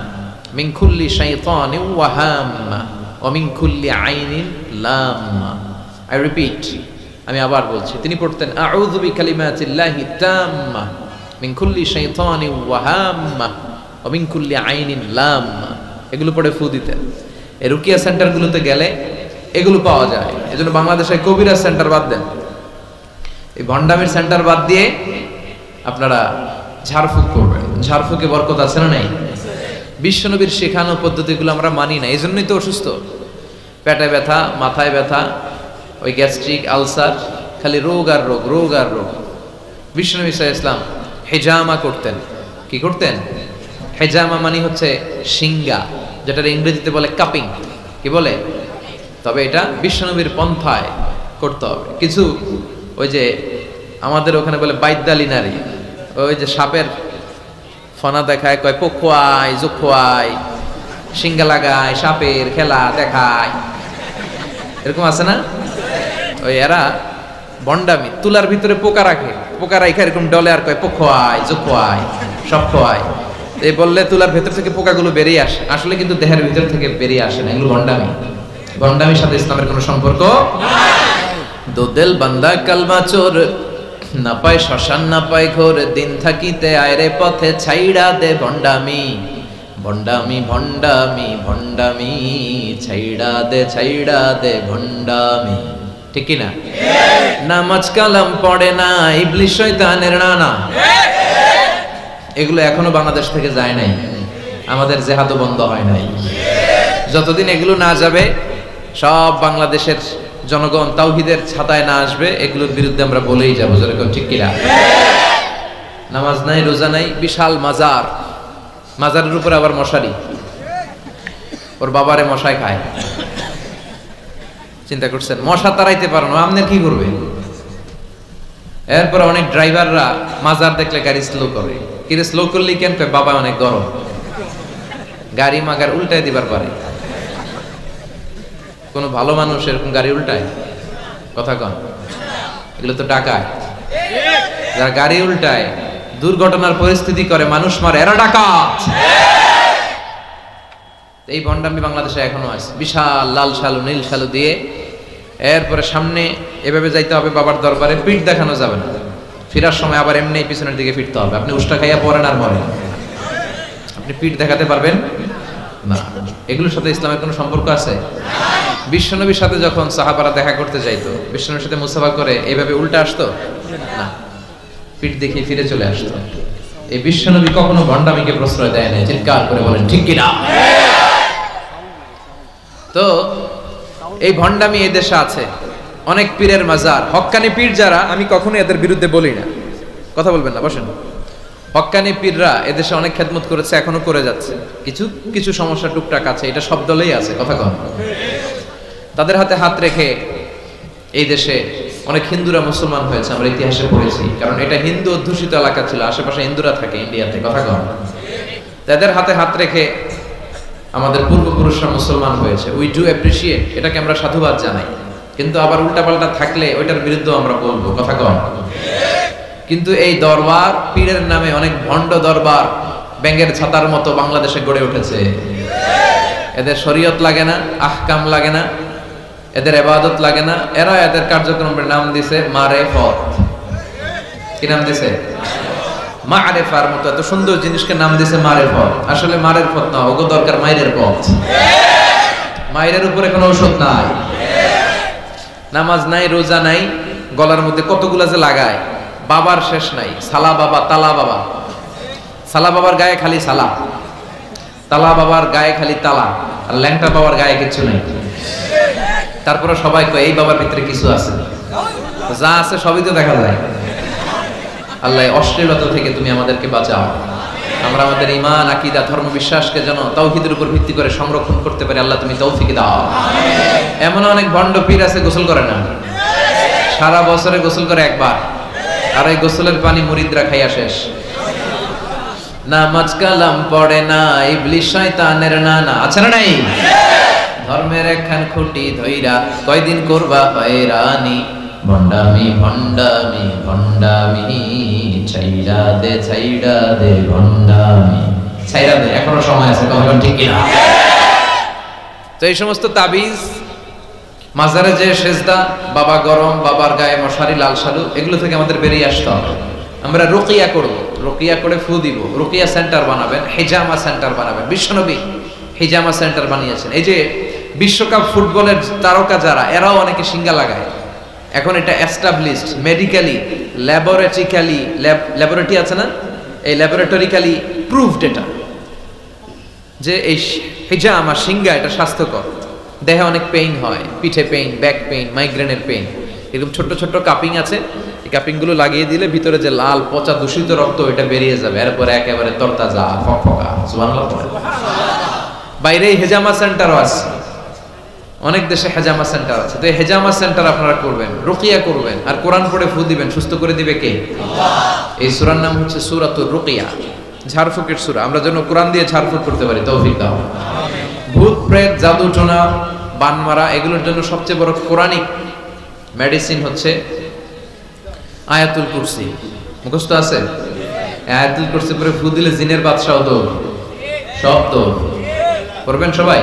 মিন কুল্লি শাইতানিন ওয়া হাম্মা ওয়া মিন কুল্লি আইনিন লাম্মা। আই রিপিট, আমি আবার বলছি। তিনি পড়তেন আউযু বিকালিমাতিল্লাহি তাম্মা মিন কুল্লি শাইতানিন ওয়া হাম্মা ওয়া মিন কুল্লি আইনিন লাম্মা। এগুলো পড়ে ফু দিতেন। এই রুকিয়া সেন্টারগুলোতে গেলে এগুলো পাওয়া যায়। এজন্য বাংলাদেশে কবিরাজ সেন্টার বাদ দেন, এই ভণ্ডামির সেন্টার বাদ দিয়ে আপনারা ঝাড়ফুঁক করবেন। ঝাড়ফুঁকে বরকত আছে না নাই? বিশ্বনবীর শেখানো পদ্ধতিগুলো আমরা মানি না, এই জন্যই তো অসুস্থ। পেটে ব্যথা, মাথায় ব্যথা, ওই গ্যাস্ট্রিক আলসার, খালি রোগ আর রোগ, রোগ আর রোগ। বিশ্বনবী সাল্লাল্লাহু আলাইহি ওয়াসাল্লাম হেজামা করতেন। কি করতেন? হেজামা মানে হচ্ছে সিঙ্গা, যেটা ইংরেজিতে বলে কাপিং। কি বলে? তবে এটা বিশ্বনবীর পন্থায় করতে হবে। কিছু ওই যে আমাদের ওখানে বলে বাইদ্যালি নারী, ওই যে সাপের ফনা দেখায়, কয় পোখোয়াই জোখোয়াই, সিঙ্গা লাগায়, সাপের খেলা দেখায়, এরকম আছে না? ওই এরা বন্ডামি, তুলার ভিতরে পোকা রাখে, পোকা রাখে এরকম ডলে আর কয় পোখোয়াই জোখোয়াই সব খোয়াই। এই বললে তুলার ভেতর থেকে পোকাগুলো বেরিয়ে আসে, আসলে কিন্তু দেহের ভিতর থেকে বেরিয়ে আসে না। এগুলো বন্ডামি। বন্ডামির সাথে ইসলামের কোনো সম্পর্ক নাই। দো দিল বান্দা কালমা চোর, না পায় শ্মশান না পায় ঘোর, দিন থাকিতে আয়রে পথে ছাইড়া দে ভণ্ডামি। ভণ্ডামি ভণ্ডামি ভণ্ডামি, ছাইড়া দে ভণ্ডামি। ঠিক কি না? নামাজ কালাম পড়ে না, ইবলিশ শয়তানের নানা। এগুলো এখনো বাংলাদেশ থেকে যায় নাই, আমাদের জেহাদও বন্ধ হয় নাই। যতদিন এগুলো না যাবে, সব বাংলাদেশের জনগণ তাওহীদের ছাতায় না আসবে, এগুলোর বিরুদ্ধে আমরা বলেই যাবো। যেরকম ঠিক কিনা? নামাজ নাই, রোজা নাই, বিশাল মাজার, মাজারের উপর আবার মশারি, ওর বাবারে মশায় খায়। চিন্তা করছেন? মশা তাড়াইতে পারো না, আপনার কি করবে? এরপর অনেক ড্রাইভাররা মাজার দেখলে গাড়ি স্লো করে। কিরে স্লো করলি কেন? কয় বাবা অনেক গরম। গাড়ি মাগার উল্টায় দিবার পারে। কোন ভালো মানুষ এরকম গাড়ি উল্টায়? কথা কন। এগুলো তো ডাকায়। যারা গাড়ি উল্টায়, দুর্ঘটনার পরিস্থিতি করে, মানুষ মারে, এরা ডাকাত। এই ভণ্ডামি বাংলাদেশে এখনো আছে। বিশাল লাল শালু নীল শালু দিয়ে, এরপরে সামনে এভাবে যাইতে হবে বাবার দরবারে, পিঠ দেখানো যাবে না। ফেরার সময় আবার এমনি পিছনের দিকে ফিরতে হবে। আপনি উষ্টা খাইয়া পড়েন আর মরেন, আপনি পিঠ দেখাতে পারবেন না। এগুলোর সাথে ইসলামের কোনো সম্পর্ক আছে? বিশ্বনবীর সাথে যখন সাহাবারা দেখা করতে যাইতো, বিশ্বনবীর সাথে মুসাফা করে এইভাবে উল্টা আসতো না, পিঠ দেখিয়ে ফিরে চলে আসতো। এই বিশ্বনবী কখনো ভণ্ডামিকে প্রশ্রয় দেয় না। চিৎকার করে বলেন ঠিক কিনা? তো এই ভণ্ডামি এই দেশে আছে, অনেক পীরের মাজার, হক্কানি পীর যারা, আমি কখনো এদের বিরুদ্ধে বলি না। কথা বলবেন না, বসেন। হক্কানি পীররা এদেশে অনেক খেদমত করেছে, এখনো করে যাচ্ছে। কিছু কিছু সমস্যা টুকটাক আছে, এটা সব দলেই আছে। কথা কন। তাদের হাতে হাত রেখে এই দেশে অনেক হিন্দুরা মুসলমান হয়েছে, আমরা ইতিহাসে পড়েছি, কারণ এটা হিন্দু অধ্যুষিত এলাকা ছিল, আশেপাশে হিন্দুরা থাকে ইন্ডিয়াতে, কথা কম। তাদের হাতে হাত রেখে আমাদের পূর্বপুরুষরা মুসলমান হয়েছে, উই ডু অ্যাপ্রিসিয়েট, এটাকে আমরা সাধুবাদ জানাই। কিন্তু আবার উল্টাপাল্টা থাকলে ওইটার বিরুদ্ধে আমরা বলবো, কথা কম। কিন্তু এই দরবার পীরের নামে অনেক ভণ্ড দরবার ব্যাঙের ছাতার মতো বাংলাদেশে গড়ে উঠেছে। এদের শরীয়ত লাগে না, আহকাম লাগে না, এদের ইবাদত লাগে না, এরা এদের কার্যক্রমের নাম দিছে মারেফত। কি নাম দিছে? মারেফার মতো এত সুন্দর জিনিসকে নাম দিছে মারেফত। আসলে মারেফত না, ওগো দরকার মাইরের পথ। মাইরের উপরে কোনো ঔষধ নাই, নামাজ নাই, রোজা নাই, গলার মধ্যে কতগুলা যে লাগায়, বাবার শেষ নাই। সালা বাবা, তালা বাবা। সালা বাবার গায়ে খালি সালা, তালা বাবার গায়ে খালি তালা, আর ল্যাংটা বাবার গায়ে কিছু নাই। তারপরে সবাই কয় এই বাবার ভিতরে কিছু আছে, যা আছে সবই তো দেখা যায়। আল্লাহ অশ্লীলতা থেকে তুমি আমাদেরকে বাঁচাও। আমরা আমাদের ঈমান, আকীদা, ধর্ম বিশ্বাসকে যেন তাওহীদের উপর ভিত্তি করে সংরক্ষণ করতে পারি, আল্লাহ তুমি তৌফিক দাও। এমন অনেক ভণ্ড পীর আছে গোসল করে না, সারা বছরে গোসল করে একবার, আর এই গোসলের পানি মুরিদরা খাইয়া শেষ। নামাজ কালাম পড়ে না, ইবলিস শয়তানের নানা, আছে না নাই? ধর্মের একখান খুঁটি ধইরা কয়দিন করবা হয়রানি, ভণ্ডামি ভণ্ডামি ভণ্ডামি, ছাইড়া দে ভণ্ডামি, ছাইড়া দে, এখনো সময় আছে, কথা ঠিক কিনা? তো এই সমস্ত তাবিজ, মাজারে যে সেজদা, বাবা গরম, বাবার গায়ে মশারি, লাল শালু, এগুলো থেকে আমাদের বেরিয়ে আসতে হবে। আমরা রুকিয়া করব, রুকিয়া করে ফু দিব, রুকিয়া সেন্টার বানাবেন, হিজামা সেন্টার বানাবেন। বিশ্বনবী হিজামা সেন্টার বানিয়েছেন। এই যে বিশ্বকাপ ফুটবলের তারকা যারা, এরাও অনেকে সিঙ্গা লাগায়। এখন এটা এস্টাবলিশড মেডিকেলি, ল্যাবরেটরিক্যালি, ল্যাবরেটরি আছে না, এই ল্যাবরেটরিক্যালি প্রুভড এটা, যে এই হিজামা সিঙ্গা এটা স্বাস্থ্যকর। দেহে অনেক পেইন হয়, পিঠে পেইন, ব্যাক পেইন, মাইগ্রেনের পেইন, এরকম ছোট্ট ছোট্ট কাপিং আছে, এই কাপিং গুলো লাগিয়ে দিলে ভিতরে যে লাল পচা দূষিত রক্ত এটা বেরিয়ে যাবে, এরপরে একেবারে তরতাজা ফকফকা। সুবহানাল্লাহ। বাইরে হেজামা সেন্টারও আছে, অনেক দেশে হেজামা সেন্টার আছে। তো এই হেজামা সেন্টার আপনারা করবেন, রুকিয়া করবেন, আর কোরআন পড়ে ফু দিবেন। সুস্থ করে দিবে কে? এই সূরার নাম হচ্ছে সূরাতুর রুকিয়া, ঝাড়ফুঁকের সূরা। আমরা যেন কোরআন দিয়ে ঝাড়ফুঁক করতে পারি, তৌফিক দাও। ভূত প্রেত, জাদু টোনা, বান মারা, এগুলোর জন্য সবচেয়ে বড় কোরআনিক মেডিসিন হচ্ছে আয়াতুল কুরসি। মুখস্থ আছে? আয়াতুল কুরসি পরে ফু দিলে জিনের বাদশাও দৌড়, সব দৌড়। পড়বেন সবাই,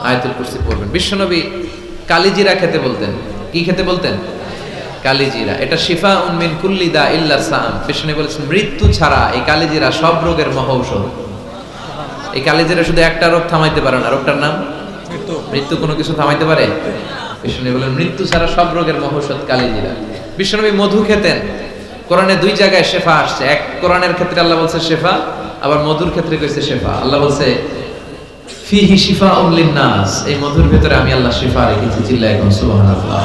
আয়াতুল কুরসি পড়বেন। বিশ্বনবী কালিজিরা খেতে বলতেন। কি খেতে বলতেন? কালিজিরা। এটা শিফাউন মিন কুল্লি দা ইল্লা সাম। বিশ্বনবী বলেছেন মৃত্যু ছাড়া এই কালিজিরা সব রোগের মহৌষধ। এই কালিজিরা শুধু একটা রোগ থামাইতে পারে না, রোগটার নাম মৃত্যু। কোনো কিছু থামাইতে পারে? বিশ্বনবী বলেন মৃত্যু ছাড়া সব রোগের মহৌষধ কালিজিরা। বিশ্বনবী মধু খেতেন। কোরআনে দুই জায়গায় শেফা আসছে, এক কোরআনের ক্ষেত্রে আল্লাহ বলছে শেফা, আবার মধুর ক্ষেত্রে কইছে শেফা। আল্লাহ বলছে ফিহি শিফাউন লিন-নাস, এই মধুর ভিতরে আমি আল্লাহ শিফা রেখেছি। চিল্লায় কোন সুবহানাল্লাহ।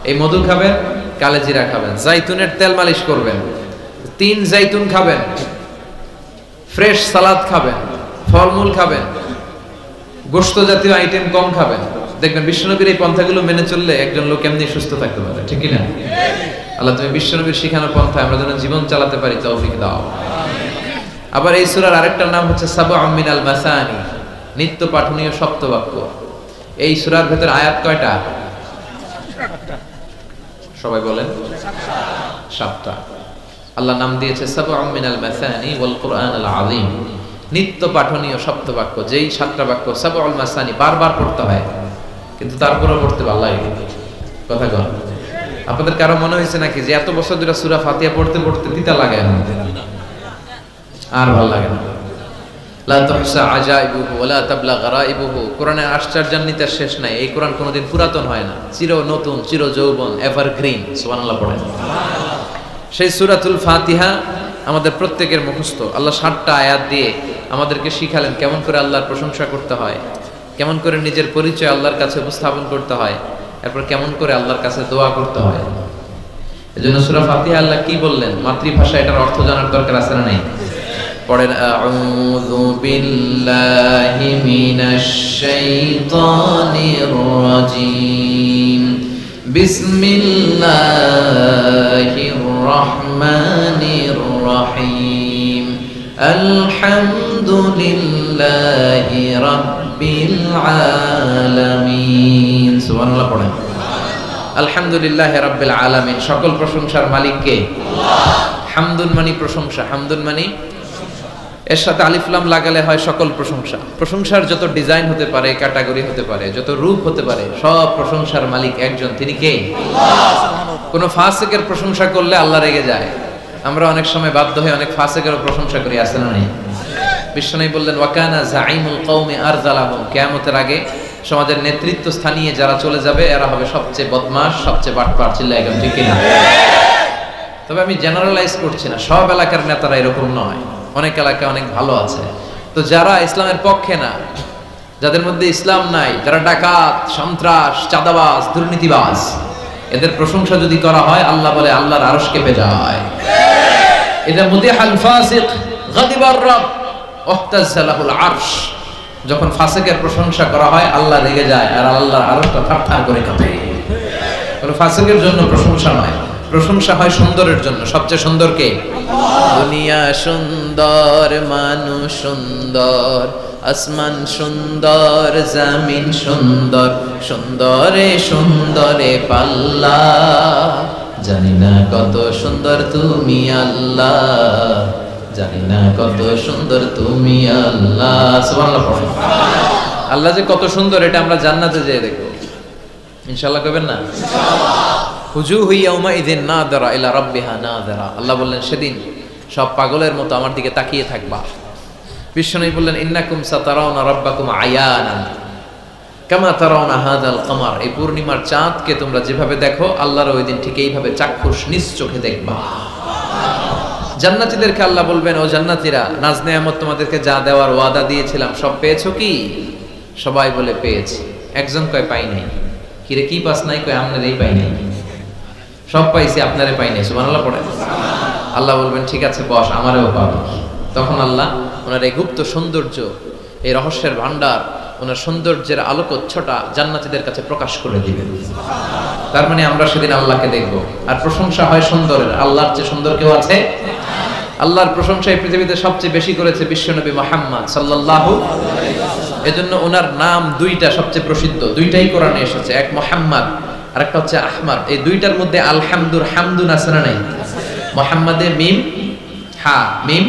এই মধু খাবেন, কালিজিরা খাবেন, জাইতুনের তেল মালিশ করবেন, 3 জাইতুন খাবেন, ফ্রেশ সালাদ খাবেন, ফলমূল খাবেন, গোশত জাতীয় আইটেম কম খাবেন। দেখবেন বিশ্বনবীর এই পন্থাগুলো মেনে চললে একজন লোক এমনি সুস্থ থাকতে পারে, ঠিক কি না? আল্লাহ তুমি বিশ্বনবীর শিখানোর পন্থায় আমরা যেন জীবন চালাতে পারি, তৌফিক দাও। আবার এই সূরার আরেকটার নাম হচ্ছে সাবউম মিনাল মাসানি, নিত্য পাঠনীয় সপ্তবাক্য। এই সূরার ভেতর আয়াত কয়টা? সবাই বলেন 7টা। আল্লাহ নাম দিয়েছে সাবউম মিনাল মাসানি ওয়াল কুরআনুল আযীম, নিত্য পাঠনীয় সপ্তবাক্য। যেই 7টা বাক্য সাবউল মাসানি, বারবার পড়তে হয়, কিন্তু তারপরেও পড়তে ভালো লাগে। কথা কন, আপনাদের কারো মনে হয়েছে নাকি যে এত বছর ধরে সূরা ফাতিহা পড়তে পড়তে তিতা লাগে না, আর ভালো লাগে না? লা তুহসা আজাইবুহু ওয়ালা তাবলা গারাইবুহু। কোরআনের আশ্চর্যান্বিতার শেষ নাই। এই কোরআন কোনোদিন পুরাতন হয় না, চির নতুন, চির যৌবন, এভারগ্রিন। সুবহানাল্লাহ পড়েন। সেই সূরাতুল ফাতিহা আমাদের প্রত্যেকের মুখস্থ। আল্লাহ 7টা আয়াত দিয়ে আমাদেরকে শিখালেন কেমন করে আল্লাহর প্রশংসা করতে হয়, কেমন করে নিজের পরিচয় আল্লাহর কাছে উপস্থাপন করতে হয়, এরপর কেমন করে আল্লাহর কাছে দোয়া করতে হয়। এজন্য সূরা ফাতিহা আল্লাহ কি বললেন, মাতৃভাষা, এটার অর্থ জানার দরকার আছে না নাই? পড়েন আউযু বিল্লাহি মিনাশ শাইতানির রাজীম, বিসমিল্লাহির রহমানির রহিম আলহামদুলিল্লাহি রাব্বিল আলামিন। সুবহানাল্লাহ পড়েন। আলহামদুলিল্লাহি রাব্বিল আলামিন। সকল প্রশংসার মালিক কে? আল্লাহ। হামদুন মানে প্রশংসা, হামদুন মানে এর সাথে আলিফ লাম লাগালে হয় সকল প্রশংসা। প্রশংসার যত ডিজাইন হতে পারে, ক্যাটাগরি হতে পারে, যত রূপ হতে পারে, সব প্রশংসার মালিক একজন, তিনি কে? আল্লাহ। কোন ফাসিকের প্রশংসা করলে আল্লাহ রেগে যায়। আমরা অনেক সময় বাধ্য হয়ে অনেক ফাসিকেরও প্রশংসা করি, আছে না নাই? বিশ্বনবী বললেন ওয়াকানা যাইমুল কওমি আরযালাহুম, কিয়ামতের আগে সমাজের নেতৃত্ব স্থানীয় যারা চলে যাবে এরা হবে সবচেয়ে বদমাশ, সবচেয়ে বাটপার। চিল্লায় একদম ঠিক কিনা? তবে আমি জেনারেলাইজ করছি না, সব এলাকার নেতারা এরকম নয়, অনেক এলাকায় অনেক ভালো আছে। তো যারা ইসলামের পক্ষে না, যাদের মধ্যে ইসলাম নাই, যারা ডাকাত, সন্ত্রাস, চাঁদাবাজ, দুর্নীতিবাজ, এদের প্রশংসা যদি করা হয় আল্লাহ বলে আল্লাহর আরশ কেঁপে যায়। এটা মুতিহাল ফাসিক গাদিবার রব ওহতাজ্জা লাহুল আরশ। যখন ফাসিকের প্রশংসা করা হয় আল্লাহ রেগে যায় আর আল্লাহর আরশটা থারথার করে কাঁপে। কোন ফাসিকের জন্য প্রশংসা নয়, প্রশংসা হয় সুন্দরের জন্য। সবচেয়ে সুন্দর কে? দুনিয়া সুন্দর, মানুষ সুন্দর, আসমান সুন্দর, জমিন সুন্দর, সুন্দরে সুন্দরে পাল্লা, জানি না কত সুন্দর তুমি আল্লাহ, জানি না কত সুন্দর তুমি আল্লাহ। সুবহানাল্লাহ। আল্লাহ যে কত সুন্দর এটা আমরা জান্নাতে যেয়ে দেখব ইনশাআল্লাহ। কবেন না? হুজুহু ইয়াউমাইযিন নাযিরা ইলা রাব্বিহা নাযিরা। আল্লাহ বললেন সেদিন সব পাগলের মতো আমার দিকে তাকিয়ে থাকবা। বিশ্বনবী বললেন ইন্নাকুম সাতারাউনা রাব্বাকুম আয়ানান কামা তারাউনা হাযাল কমার। এই পূর্ণিমার চাঁদকে তোমরা যেভাবে দেখো আল্লাহর ওই দিন ঠিক এইভাবে চাক্ষুষ নিজ চোখে দেখবা। জান্নাতীদেরকে আল্লাহ বলবেন ও জান্নাতীরা, নাজ নেয়ামত তোমাদেরকে যা দেওয়ার ওয়াদা দিয়েছিলাম সব পেয়েছো কি? সবাই বলে পেয়েছি। একজন কয় পাই নাই। কিরে কি পাস নাই? কয় আপনারই পাই নাই। সব পাইছি আপনারে পাই নাই। সুবহানাল্লাহ পড়ে। আল্লাহ বলবেন ঠিক আছে বস, আমারও পাবো। তখন আল্লাহ ওনার এই গুপ্ত সৌন্দর্য, এই রহস্যের ভান্ডার, ওনার সৌন্দর্যের আলোকচ্ছটা জান্নাতীদের কাছে প্রকাশ করে দিবেন। তার মানে আমরা সেদিন আল্লাহকে দেখব। আর প্রশংসা হয় সুন্দরের। আল্লাহর চেয়ে সুন্দর কেউ আছে? আল্লাহর প্রশংসা এই পৃথিবীতে সবচেয়ে বেশি করেছে বিশ্বনবী মুহাম্মদ সাল্লাল্লাহু আলাইহি ওয়াসাল্লাম। এজন্য ওনার নাম দুইটা সবচেয়ে প্রসিদ্ধ, দুইটাই কোরআনে এসেছে। এক মুহাম্মদ আর একটা হচ্ছে আহমদ। এই দুইটার মধ্যে আলহামদুর হামদুন আছে না নাই? মুহাম্মাদে মিম হা মিম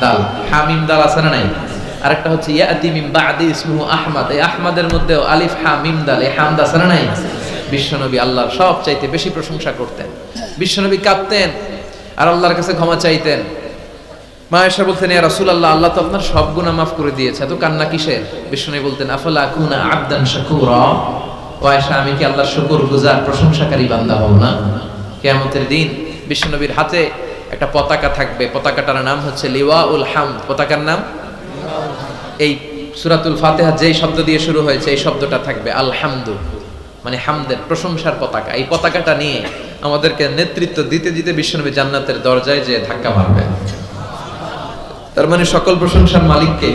দাল, হা মিম দাল আছে না নাই? আরেকটা হচ্ছে ইয়াতি মিন বাদি ইসমুহু আহমদ। এই আহমদের মধ্যে আলিফ হা মিম দাল, এই হামদ আছে না নাই? বিশ্বনবী আল্লাহর সবচাইতে বেশি প্রশংসা করতেন। বিশ্বনবী কাঁদতেন আর আল্লাহর কাছে ক্ষমা চাইতেন। মা আয়েশা বলতেন ইয়া রাসূলুল্লাহ, আল্লাহ তো আপনার সব গুনাহ মাফ করে দিয়েছে, এত কান্না কিসের? বিশ্বনবী বলতেন আফালা আকুনা আবদান শাকুরা। ও আয়েশা, আমি কি আল্লাহর শুকরগুজার প্রশংসাকারী বান্দা হব না? কিয়ামতের দিন বিশ্বনবীর হাতে একটা পতাকা থাকবে, পতাকাটার নাম হচ্ছে লিওয়াউল হামদ। পতাকার নাম এই সূরাতুল ফাতিহা যেই শব্দ দিয়ে শুরু হয়েছে এই শব্দটা থাকবে আলহামদু, মানে হামদের, প্রশংসার পতাকা। এই পতাকাটা নিয়ে আমাদেরকে নেতৃত্ব দিতে দিতে বিশ্বনবী জান্নাতের দরজায় যে ধাক্কা মারবে। তার মানে সকল প্রশংসার মালিককে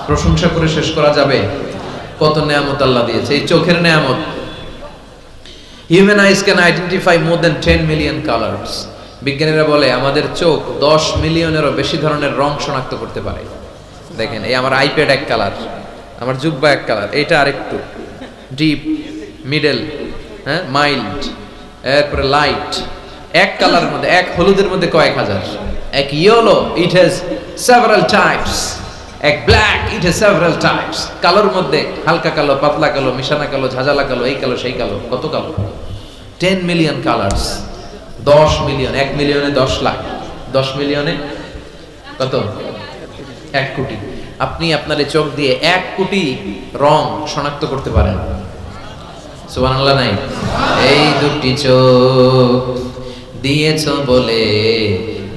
প্রশংসা করে শেষ করা যাবে? কত নেয়ামত আল্লাহ দিয়েছে। এই চোখের নেয়ামত। Human eyes can identify more than 10 million colours. বিজ্ঞানীরা বলে আমাদের চোখ 10 মিলিয়নেরও বেশি ধরনের রং শনাক্ত করতে পারে। দেখেন, এই আমার আইপ্যাড এক কালার, আমার জুব্বা এক কালার, এইটা আরেকটু ডিপ, মিডল, হ্যাঁ, মাইল্ড, এরপরে লাইট। এক কালারের মধ্যে, এক হলুদের মধ্যে কয়েক হাজার। এক yellow, it has several types. এক black, it has several types. কালোর মধ্যে হালকা কালো, পাতলা কালো, মিশানা কালো, ঝাঁঝালা কালো, এই কালো সেই কালো। কত কালো? 10 মিলিয়ন কালার্স। 10 মিলিয়ন, 1 মিলিয়নে 10 লাখ, 10 মিলিয়নে কত? 1 কোটি। আপনি আপনার চোখ দিয়ে 1 কোটি রং শনাক্ত করতে পারেন। সুবহানাল্লাহ নাই? এই দুটি চোখ দিয়েছো বলে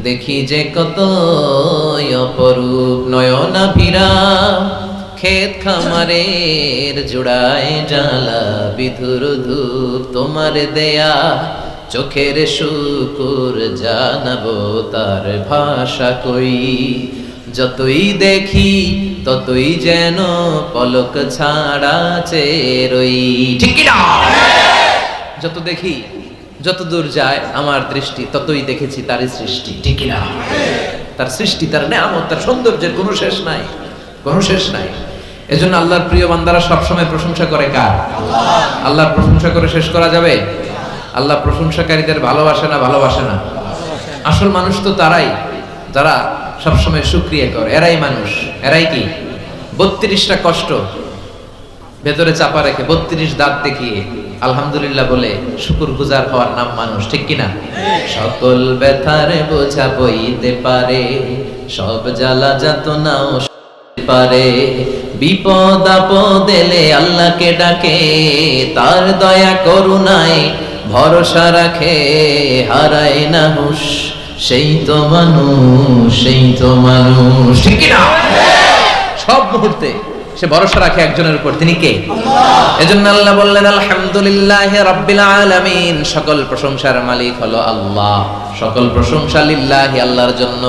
দেখি যে কত অপরূপ। নয়না ভিরা ক্ষেত খামারের জোড়ায় জ্বালা বিধুর ধূপ, তোমার দেয়া চোখের শুকুর জানাবো তার ভাষা কই। যতই দেখি ততই যেন পলক ছাড়া চেরই। ঠিক কি না? যত দেখি, যত দূর যায় আমার দৃষ্টি ততই দেখেছি তারই সৃষ্টি, ঠিক না? তার সৃষ্টি, তার নেয়ামত, তার সৌন্দর্যের কোনো শেষ নাই, কোনো শেষ নাই। এজন্য আল্লাহর প্রিয় বান্দারা সবসময় প্রশংসা করে কার? আল্লাহর প্রশংসা করে শেষ করা যাবে? আল্লাহ প্রশংসাকারীদের ভালোবাসে না ভালোবাসে না? আসল মানুষ তো তারাই যারা সবসময় শুকরিয়া করে। এরাই মানুষ। এরাই কি 32টা কষ্ট ভেতরে চাপা রেখে 32 দাঁত দেখিয়ে আলহামদুলিল্লাহ বলে শুকরগুজার হওয়ার নাম মানুষ, ঠিক কিনা? সকল ব্যথার বোঝা বইতে পারে, সব জ্বালা যাতনাও সইতে পারে, বিপদ আপদ এলে আল্লাহকে ডাকে, তার দয়া করুণায় ভরসা রাখে, হারায় না হুঁশ, সেই তো মানুষ, সেই তো মানুষ, ঠিক কিনা? সব মুহূর্তে সে ভরসা রাখে একজনের উপর, তিনি কে? এজন্য আল্লাহ বললেন আলহামদুলিল্লাহি রাব্বিল আলামিন, সকল প্রশংসার মালিক হলো আল্লাহ, সকল প্রশংসা লিল্লাহি, আল্লাহর জন্য,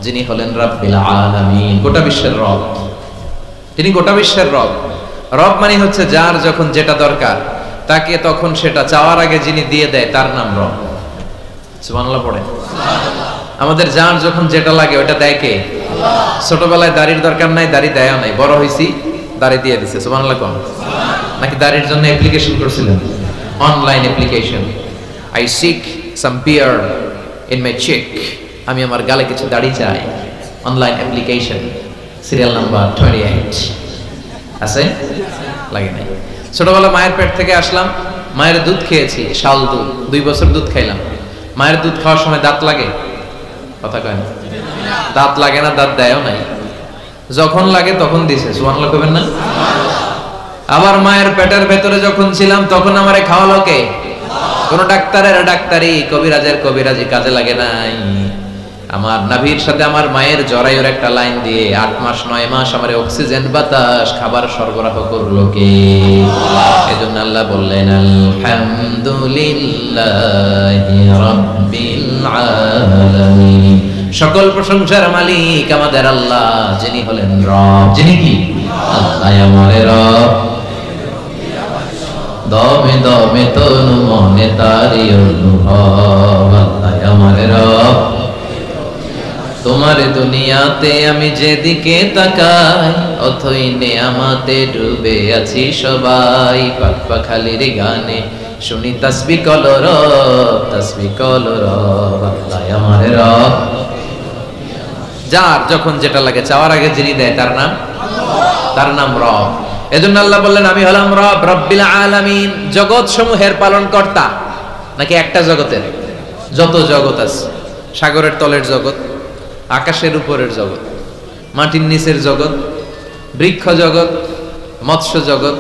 যিনি হলেন রাব্বিল আলামিন, গোটা বিশ্বের রব। তিনি গোটা বিশ্বের রব। রব মানে হচ্ছে যার যখন যেটা দরকার তাকে তখন সেটা চাওয়ার আগে যিনি দিয়ে দেয় তার নাম রব। সুবহানাল্লাহ পড়ে। আমাদের যার যখন যেটা লাগে ওটা দেয় কে? ছোটবেলায় দাড়ির দরকার নাই, দাড়ি দেয় নাই, বড় হইছি দাড়ি দিয়ে দিছে, সুবহানাল্লাহ কোন? নাকি দাড়ির জন্য অ্যাপ্লিকেশন করছিলেন? Online application, I seek some beard in my cheek, আমি আমার গালে কিছু দাড়ি চাই, অনলাইন অ্যাপ্লিকেশন, সিরিয়াল নাম্বার 28 আছে? লাগে নাই। ছোটবেলা মায়ের পেট থেকে আসলাম, মায়ের দুধ খেয়েছি, শাল দুধ, 2 বছর দুধ খাইলাম। মায়ের দুধ খাওয়ার সময় দাঁত লাগে? কথা কয় না? দাঁত লাগে না, দাঁত দেয়ও নাই, যখন লাগে তখন দিছে, সুবহানাল্লাহ কইবেন না? আবার মায়ের পেটের ভেতরে যখন ছিলাম তখন আমারে খাওয়ালো কে? কোন ডাক্তারের ডাক্তারি, কবিরাজের কবিরাজি কাজে লাগে নাই। আমার নাভির সাথে আমার মায়ের জরায়ুর একটা লাইন দিয়ে 8 মাস 9 মাস আমার অক্সিজেন বাতাস খাবার সরবরাহ করলো কে? এজন্য আল্লাহ বললেন আলহামদুলিল্লাহি রাব্বিল আলামিন, সকল প্রশংসার মালিক আমাদের আল্লাহ, যিনি হলেন রব, যিনি কি? আল্লাহ আমার রব, দমে দমে তনু মনে তারি অনুভব, আল্লাহ আমার রব, তোমার দুনিয়াতে আমি যেদিকে তাকাই অথই নেয়ামতে ডুবে আছি সবাই, পাক পাখালির গানে শুনি তাসবিহ কলরব, তাসবিহ কলরব, আল্লাহ আমার রব। যার যখন যেটা লাগে চাওয়ার আগে যিনি দেয় তার নাম? তার নাম রব। এজন্য আল্লাহ বললেন আমি হলাম রব, রব্বিল আলামিন, জগৎ সমূহের পালন কর্তা। নাকি একটা জগতের? যত জগৎ আছে, সাগরের তলের জগৎ, আকাশের উপরের জগৎ, মাটির নিচের জগৎ, বৃক্ষ জগৎ, মৎস্য জগৎ,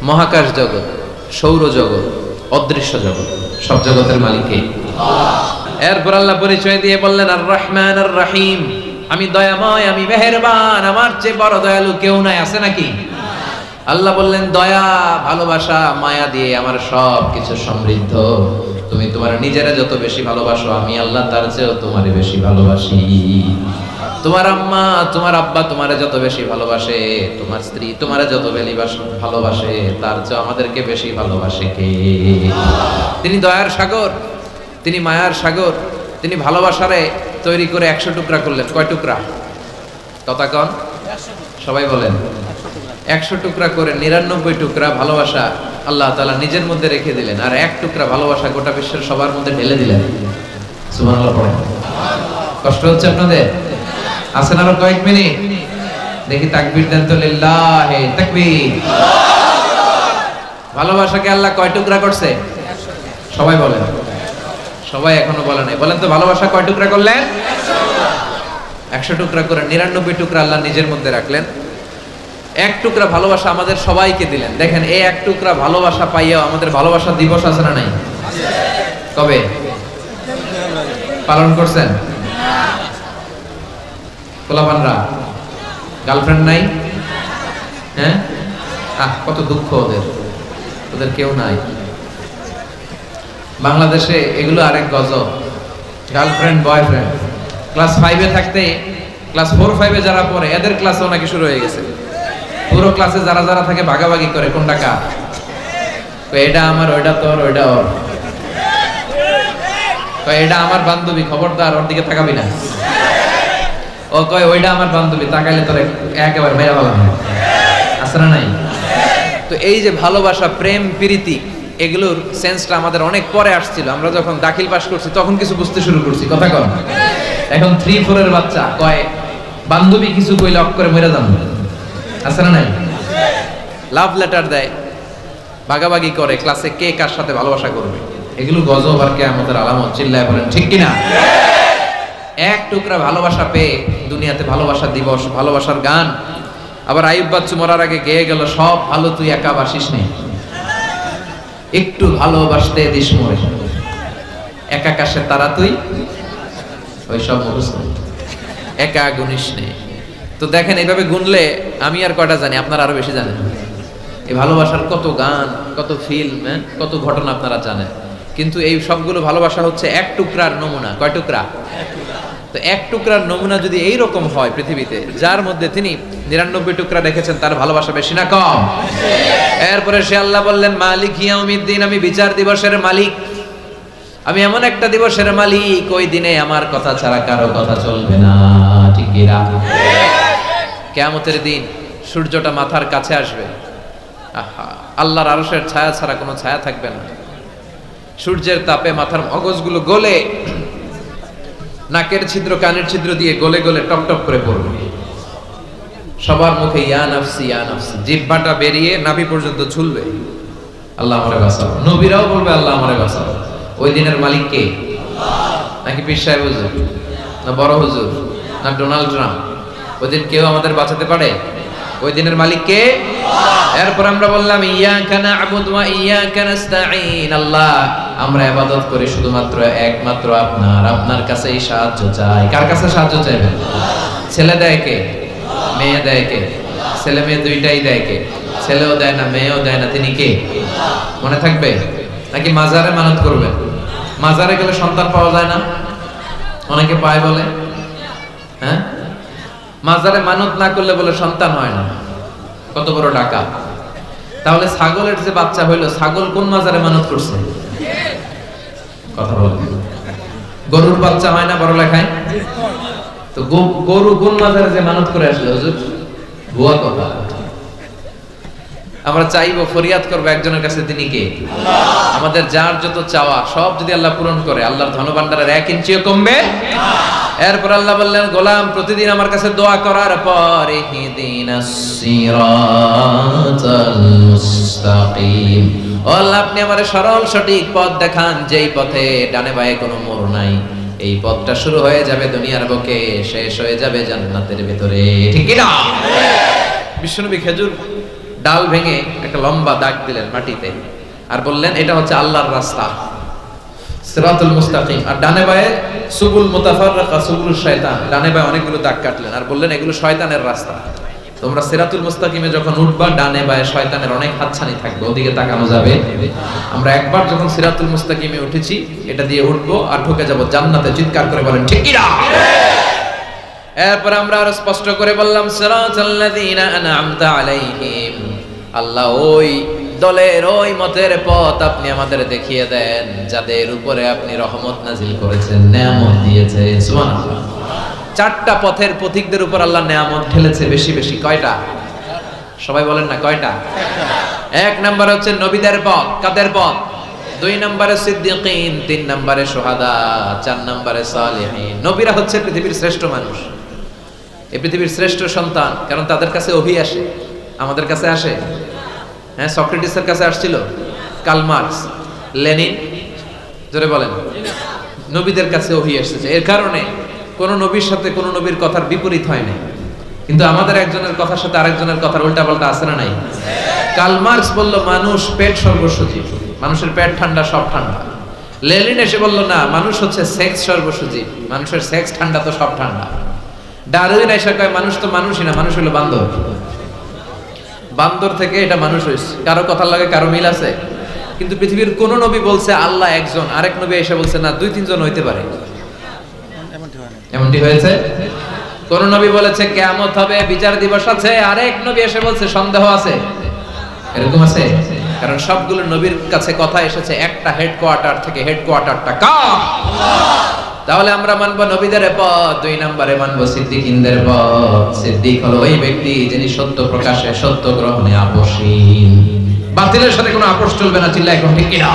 মহাকাশ জগৎ, সৌর জগৎ, অদৃশ্য জগৎ, সব জগতের মালিক কে? এরপর আল্লাহ পরিচয় দিয়ে বললেন আর রহমান আর রহিম, আমি দয়াময়, আমি মেহেরবান, আমার চেয়ে বড় দয়ালু কেউ নাই, আছে নাকি? আল্লাহ বললেন দয়া, ভালোবাসা, মায়া দিয়ে আমার সব কিছু সমৃদ্ধ। তুমি তোমার নিজেরা যত বেশি ভালোবাসো আমি আল্লাহ তার চেয়েও তোমারে বেশি ভালোবাসি। তোমার আম্মা তোমার আব্বা তোমারে যত বেশি ভালোবাসে, তোমার স্ত্রী তোমারে যত ভালোবাসে, তার চেয়ে আমাদেরকে বেশি ভালোবাসে কে? তিনি দয়ার সাগর, তিনি মায়ার সাগর, তিনি ভালোবাসারে তৈরি করে 100 টুকরা করলেন। কয় টুকরা? কথা কন, সবাই বলেন। 100 টুকরা করে 99 টুকরা ভালোবাসা আল্লাহ তাআলা নিজের মধ্যে রেখে দিলেন, আর 1 টুকরা ভালোবাসা গোটা বিশ্বের সবার মধ্যে ঢেলে দিলেন। সুবহানাল্লাহ পড়েন। কষ্ট হচ্ছে আপনাদের? আছেন আরো কয়েক মিনিট? দেখি তাকবীর দেন তো, লিল্লাহি তাকবীর। ভালোবাসাকে আল্লাহ কয় টুকরা করছে? সবাই বলেন। সবাই এখনো বলে নাই, বলেন তো ভালোবাসা কয় টুকরা করলেন? 100 টুকরা করে 99 টুকরা আল্লাহ নিজের মধ্যে রাখলেন। 1 টুকরা ভালোবাসা আমাদের সবাইকে দিলেন। দেখেন এই 1 টুকরা ভালোবাসা পাইয়াও আমাদের ভালোবাসা দিবস আছে না নাই? কবে পালন করছেন? পোলাপানরা গার্লফ্রেন্ড নাই? হ্যাঁ, কত দুঃখ ওদের, ওদের কেউ নাই। বাংলাদেশে এগুলো আরেক গজব, গার্লফ্রেন্ড বয়ফ্রেন্ড। ক্লাস 5-এ থাকতে ক্লাস 4-5-এ যারা পড়ে এদের ক্লাসেও নাকি শুরু হয়ে গেছে। পুরো ক্লাসে যারা যারা থাকে ভাগাভাগি করে কোনটা কার। এটা আমার, ওইটা তোর, ওইটা ওর। এটা আমার বান্ধবী, খবরদার ওর দিকে তাকাবি না। ও কয় ওইটা আমার বান্ধবী, তাকাইলে তোর একেবারে মেরা ভালো আছে না নাই? তো এই যে ভালোবাসা, প্রেম, প্রীতি, এগুলোর সেন্সটা আমাদের অনেক পরে আসছিল। আমরা যখন দাখিল পাস করছি তখন কিছু বুঝতে শুরু করছি, কথা কম। এখন 3-4 এর বাচ্চা কয় বান্ধবী কিছু কইলে অক করে মেরে যান, আছে না নাই? লাভ লেটার দেয়, ভাগাভাগি করে ক্লাসে কে কার সাথে ভালোবাসা করবে। এগুলো গজব আর কিয়ামতের আলামত, চিল্লায় বলেন ঠিক কিনা? এক টুকরা ভালোবাসা পেয়ে দুনিয়াতে ভালোবাসা দিবস, ভালোবাসার গান। আবার আইয়ুব বাচ্চু মরার আগে গেয়ে গেল, সব ভালো তুই একা বাসিস নে, একটু ভালোবাসতে দিস মরে, একা কাশে তারা তুই ওই সব মুখস্থ, একা গুনিস নে। তো দেখেন এইভাবে গুনলে আমি আর কয়টা জানি, আপনারা আরো বেশি জানেন। এই ভালোবাসার কত গান, কত ফিল্ম, কত ঘটনা আপনারা জানেন। কিন্তু এই সবগুলো ভালোবাসা হচ্ছে এক টুকরার নমুনা। কয় টুকরা? তো এক টুকরার নমুনা যদি এই রকম হয় পৃথিবীতে, যার মধ্যে তিনি 99 টুকরা রেখেছেন, তার ভালোবাসা বেশি না কম? এরপরে সে আল্লাহ বললেন মালিক ইয়াউমিদ্দিন, আমি বিচার দিবসের মালিক, আমি এমন একটা দিবসের মালিক, ওই দিনে আমার কথা ছাড়া কারো কথা চলবে না, ঠিক কি না? কিয়ামতের দিন সূর্যটা মাথার কাছে আসবে, আহা, আল্লাহর আরশের ছায়া ছাড়া কোনো ছায়া থাকবে না। সূর্যের তাপে মাথার মগজগুলো গলে, নাকের ছিদ্র কানের ছিদ্র দিয়ে গলে গলে টপ টপ করে পড়বে। সবার মুখে ইয়া নাফসি ইয়া নাফসি, জিহ্বাটা বেরিয়ে নাভি পর্যন্ত ঝুলবে, আল্লাহ আমারে বাঁচাও। নবীরাও বলবে আল্লাহ আমারে বাঁচাও। ওই দিনের মালিক কে? নাকি পীর সাহেব হুজুর, না বড় হুজুর, না ডোনাল্ড ট্রাম্প? ওই দিন কেউ আমাদের বাঁচাতে পারে? ওই দিনের মালিক কে? এরপর আমরা বললাম ইয়াকা না'বুদু ওয়া ইয়াকা নাস্তাঈন, আল্লাহ আমরা ইবাদত করি শুধুমাত্র একমাত্র আপনার, আপনার কাছেই সাহায্য চাই। কার কাছে সাহায্য চাইবেন? ছেলে দেয় কে? মেয়ে দেয় কে? ছেলে মেয়ে দুইটাই দেয় কে? ছেলেও দেয় না, মেয়েও দেয় না, তিনি কে? মনে থাকবে? নাকি মাজারে মানত করবেন? মাজারে গেলে সন্তান পাওয়া যায় না, অনেকে পায় বলে। হ্যাঁ, মাজারে মানত না করলে বলে সন্তান হয় না, কত বড় টাকা। তাহলে ছাগলের যে বাচ্চা হইলো, ছাগল কোন মাজারে মানত করছে? কথা বলেন। গরুর বাচ্চা হয় না বড় লেখায়? তো গরু কোন মাজারে যে মানত করে আসলো? হুজুর ভুয়া কথা। আমরা চাইবো, ফরিয়াদ করবো একজনের কাছে, তিনি কে? আমাদের যার যত চাওয়া সব যদি আল্লাহ পূরণ করে, আল্লাহর ধনভাণ্ডারের 1 ইঞ্চিও কমবে। এরপর আল্লাহ বললেন গোলাম প্রতিদিন আমার কাছে দোয়া করার পর ইহদিনাস সিরাতাল মুস্তাকিম, আল্লাহ আপনি আমারে সরল সঠিক পথ দেখান, যেই পথে ডানে বায়ে কোনো মোড় নাই। এই পথটা শুরু হয়ে যাবে দুনিয়ার বুকে, শেষ হয়ে যাবে জান্নাতের ভিতরে, ঠিক কি না? বিশ্বনবী খেজুর ডাল ভেঙে একটা লম্বা দাগ দিলেন মাটিতে, আর বললেন এটা হচ্ছে আল্লাহর রাস্তা, সিরাতুল মুস্তাকিম। আর ডানে বায়ে সুবুল মুতাফাররাকা, সুবুল শয়তান, ডানে বায়ে অনেকগুলো দাগ কাটলেন আর বললেন এগুলো শয়তানের রাস্তা। তোমরা সিরাতুল মুস্তাকিমে যখন উঠবা, ডানে বায়ে শয়তানের অনেক হাতছানি থাকবে, ওদিকে তাকানো যাবে। আমরা একবার যখন সিরাতুল মুস্তাকিমে উঠেছি, এটা দিয়ে উঠবো আর ঢুকে যাব জান্নাতে, চিৎকার করে বলেন ঠিক কি না? এরপর আমরা আরো স্পষ্ট করে বললাম সিরাতাল্লাযীনা আন'আমতা আলাইহিম, আল্লাহ ওই দলের ওই মতের পথ আপনি আমাদের দেখিয়ে দেন যাদের উপরে আপনি রহমত নাজিল করেছেন, নেয়ামত দিয়েছে। সুবহানাল্লাহ। 4টা পথের পথিকদের উপর আল্লাহ নেয়ামত ঢেলেছে বেশি বেশি। কয়টা? সবাই বলেন না কয়টা? 1 নাম্বার হচ্ছে নবীদের পথ। কাদের পথ? 2 নম্বরে সিদ্দিকিন, 3 নম্বরে শুহাদা, 4 নম্বরে সালেহিন। নবীরা হচ্ছে পৃথিবীর শ্রেষ্ঠ মানুষ, এই পৃথিবীর শ্রেষ্ঠ সন্তান, কারণ তাদের কাছে ওহী আসে। আমাদের কাছে আসে? হ্যাঁ, সক্রেটিসের কাছে আসছিল, কার্ল মার্কস, লেনিন, জোরে বলেন। নবীদের কাছে ওহী এসেছে, এর কারণে কোন নবীর সাথে কোন নবীর কথার বিপরীত হয় না। কিন্তু আমাদের একজনের কথার সাথে আরেকজনের কথার উল্টা পাল্টা আছে না নাই? কার্ল মার্কস বলল মানুষ পেট সর্বস্ব জীব, মানুষের পেট ঠান্ডা সব ঠান্ডা। লেনিন এসে বলল না, মানুষ হচ্ছে সেক্স সর্বস্ব জীব, মানুষের সেক্স ঠান্ডা তো সব ঠান্ডা। ডারউইন এসে কয় মানুষ তো মানুষই না, মানুষ হলো বান্দর, বান্দর থেকে এটা মানুষ হয়েছে। কারো কথার লাগে কারো মিল আছে? কিন্তু পৃথিবীর কোন নবী বলছে আল্লাহ একজন, আরেক নবী এসে বলছে না 2-3 জন হইতে পারে? এমনটি হয়েছে? কোন নবী বলেছে কিয়ামত হবে, বিচার দিবস আছে, আরেক নবী এসে বলছে সন্দেহ আছে? এরকম আছে? কারণ সবগুলো নবীর কাছে কথা এসেছে একটা হেডকোয়ার্টার থেকে, হেডকোয়ার্টারটা কার? তাহলে আমরা মানবো নবীদের পথ, 2 নম্বরে মানবো সিদ্দিকীনদের পথ। সিদ্দিক হলো ওই ব্যক্তি যিনি সত্য প্রকাশে, সত্য গ্রহণে আপোষহীন। বাতিলের সাথে কোনো আপোষ চলবে না, চিল্লায় এখন ঠিক কিনা?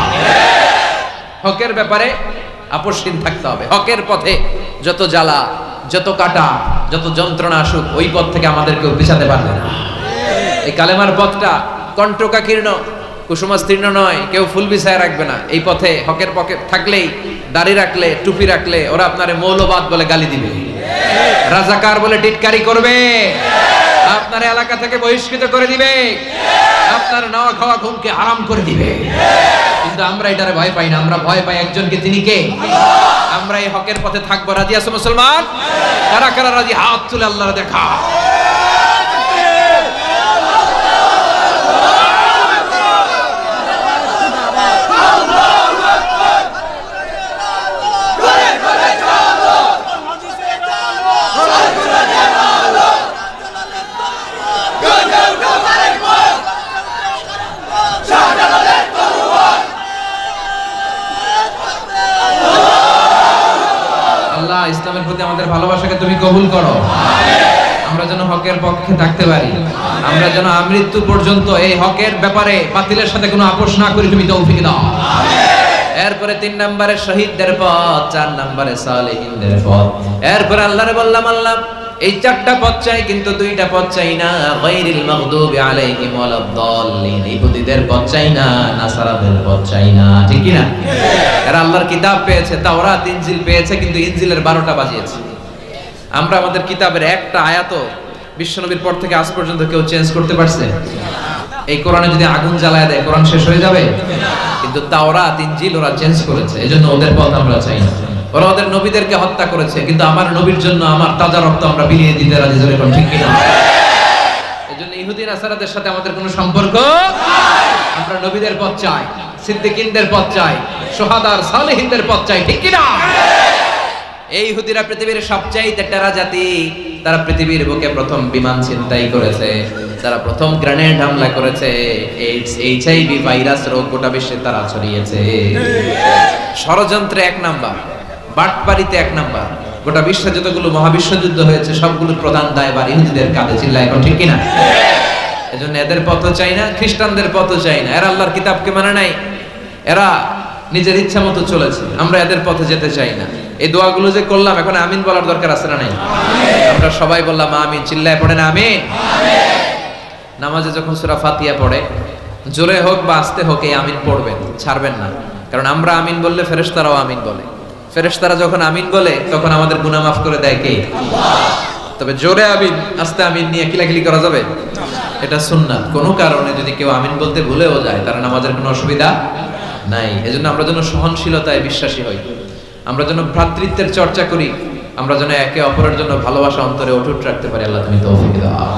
হকের ব্যাপারে আপোষহীন থাকতে হবে। হকের পথে যত জ্বালা, যত কাটা, যত যন্ত্রণা আসুক, ওই পথ থেকে আমাদের কেউ পিছাতে পারবে না। এই কালেমার পথটা কণ্টকাকীর্ণ, কুসুমাস্তীর্ণ নয়, কেউ ফুল বিছায় রাখবে না। এই পথে হকের পথে থাকলেই, দাড়ি রাখলে, টুপি রাখলে ওরা আপনারে মৌলবাদ বলে গালি দিবে, রাজাকার বলে টিটকারি করবে, আপনার এলাকা থেকে বহিষ্কৃত করে দিবে, আপনার নাওয়া খাওয়া ঘুমকে হারাম করে দিবে। কিন্তু আমরা এটারে ভয় পাই না, আমরা ভয় পাই একজনকে, তিনি কে? আমরা এই হকের পথে থাকবো। রাজি আছো মুসলমান? কারা কারা রাজি? হাত তুলে আল্লাহর দেখা। ইসলামের প্রতি আমাদের ভালোবাসাকে তুমি কবুল করো। আমরা যেন হকের পক্ষে থাকতে পারি, আমরা যেন আমৃত্যু পর্যন্ত এই হকের ব্যাপারে বাতিলের সাথে কোনো আপোষ না করি, তুমি তৌফিক দাও। এরপরে 3 নম্বরে শহীদদের পথ, 4 নম্বরে সালেহিনদের পথ। এরপরে আল্লাহরে বললাম, আল্লাহ এই 4টা পথ চাই, কিন্তু 2টা পথ চাই না। গায়রিল মাগদুবি আলাইহিম ওয়ালাদ-দাল্লিন, ইহুদিদের পথ চাই না, নাসারাদের পথ চাই না। ঠিক কি না? এরা আল্লাহর কিতাব পেয়েছে, তাওরাত ইনজিল পেয়েছে, কিন্তু ইনজিলের 12টা বাজিয়েছে। আমরা আমাদের কিতাবের একটা আয়াতও বিশ্বনবীর পর থেকে আজ পর্যন্ত কেউ চেঞ্জ করতে পারছে? এই কোরআনে যদি আগুন জ্বালায় দেয়, কোরআন শেষ হয়ে যাবে? কিন্তু তাওরাত ইনজিল ওরা চেঞ্জ করেছে, এজন্য ওদের পথ আমরা চাই না। ওরা ওদের নবীদেরকে হত্যা করেছে, কিন্তু আমার নবীর জন্য আমার তাজা রক্ত আমরা বিলিয়ে দিতে রাজি। জোরে কোন ঠিক কিনা? এজন্য ইহুদি নাসারাদের সাথে আমাদের কোনো সম্পর্ক। আমরা নবীদের পথ চাই, সিদ্দিকীনদের পথ চাই, শুহাদা আর সালেহিনদের পথ চাই। ঠিক কিনা? এই ইহুদিরা পৃথিবীর সবচাইতে টেরা জাতি। তারা পৃথিবীর বুকে প্রথম বিমান ছিনতাই করেছে, তারা প্রথম গ্রেনেড হামলা করেছে, এইডস, এইচআইভি ভাইরাস রোগ গোটা বিশ্বে তারা ছড়িয়েছে। ষড়যন্ত্রে 1 নাম্বার, বাটপারিতে 1 নাম্বার। গোটা বিশ্বে যতগুলো মহাবিশ্বযুদ্ধ হয়েছে সবগুলোর প্রধান দায়ভার ইহুদিদের কাঁধে। চিল্লায় এখন ঠিক কিনা? এজন্য এদের পথ চাই না, খ্রিস্টানদের পথ চাই না। এরা আল্লাহর কিতাবকে মানে নাই, এরা নিজের ইচ্ছা মতো চলেছে। আমরা এদের পথে যেতে চাই না। এই দোয়াগুলো যে করলাম, এখন আমিন বলার দরকার আছে না নাই? আমরা সবাই বললাম আমিন, চিল্লায় পড়ে না আমিন। নামাজে যখন সূরা ফাতিহা পড়ে, জোরে হোক বা আস্তে হোক, এই আমিন পড়বেন, ছাড়বেন না। কারণ আমরা আমিন বললে ফেরেশতারাও আমিন বলে। ফেরেশতারা যখন আমিন বলে, তখন আমাদের গুনাহ মাফ করে দেয় কে? তবে জোরে আমিন, আস্তে আমিন নিয়ে কিলাকিলি করা যাবে? এটা সুন্নাত। কোনো কারণে যদি কেউ আমিন বলতে ভুলেও যায়, তার নামাজের কোনো অসুবিধা নাই। এজন্য আমরা যেন সহনশীলতায় বিশ্বাসী হই, আমরা যেন ভ্রাতৃত্বের চর্চা করি, আমরা যেন একে অপরের জন্য ভালোবাসা অন্তরে অটুট রাখতে পারি। আল্লাহ তুমি তৌফিক দাও।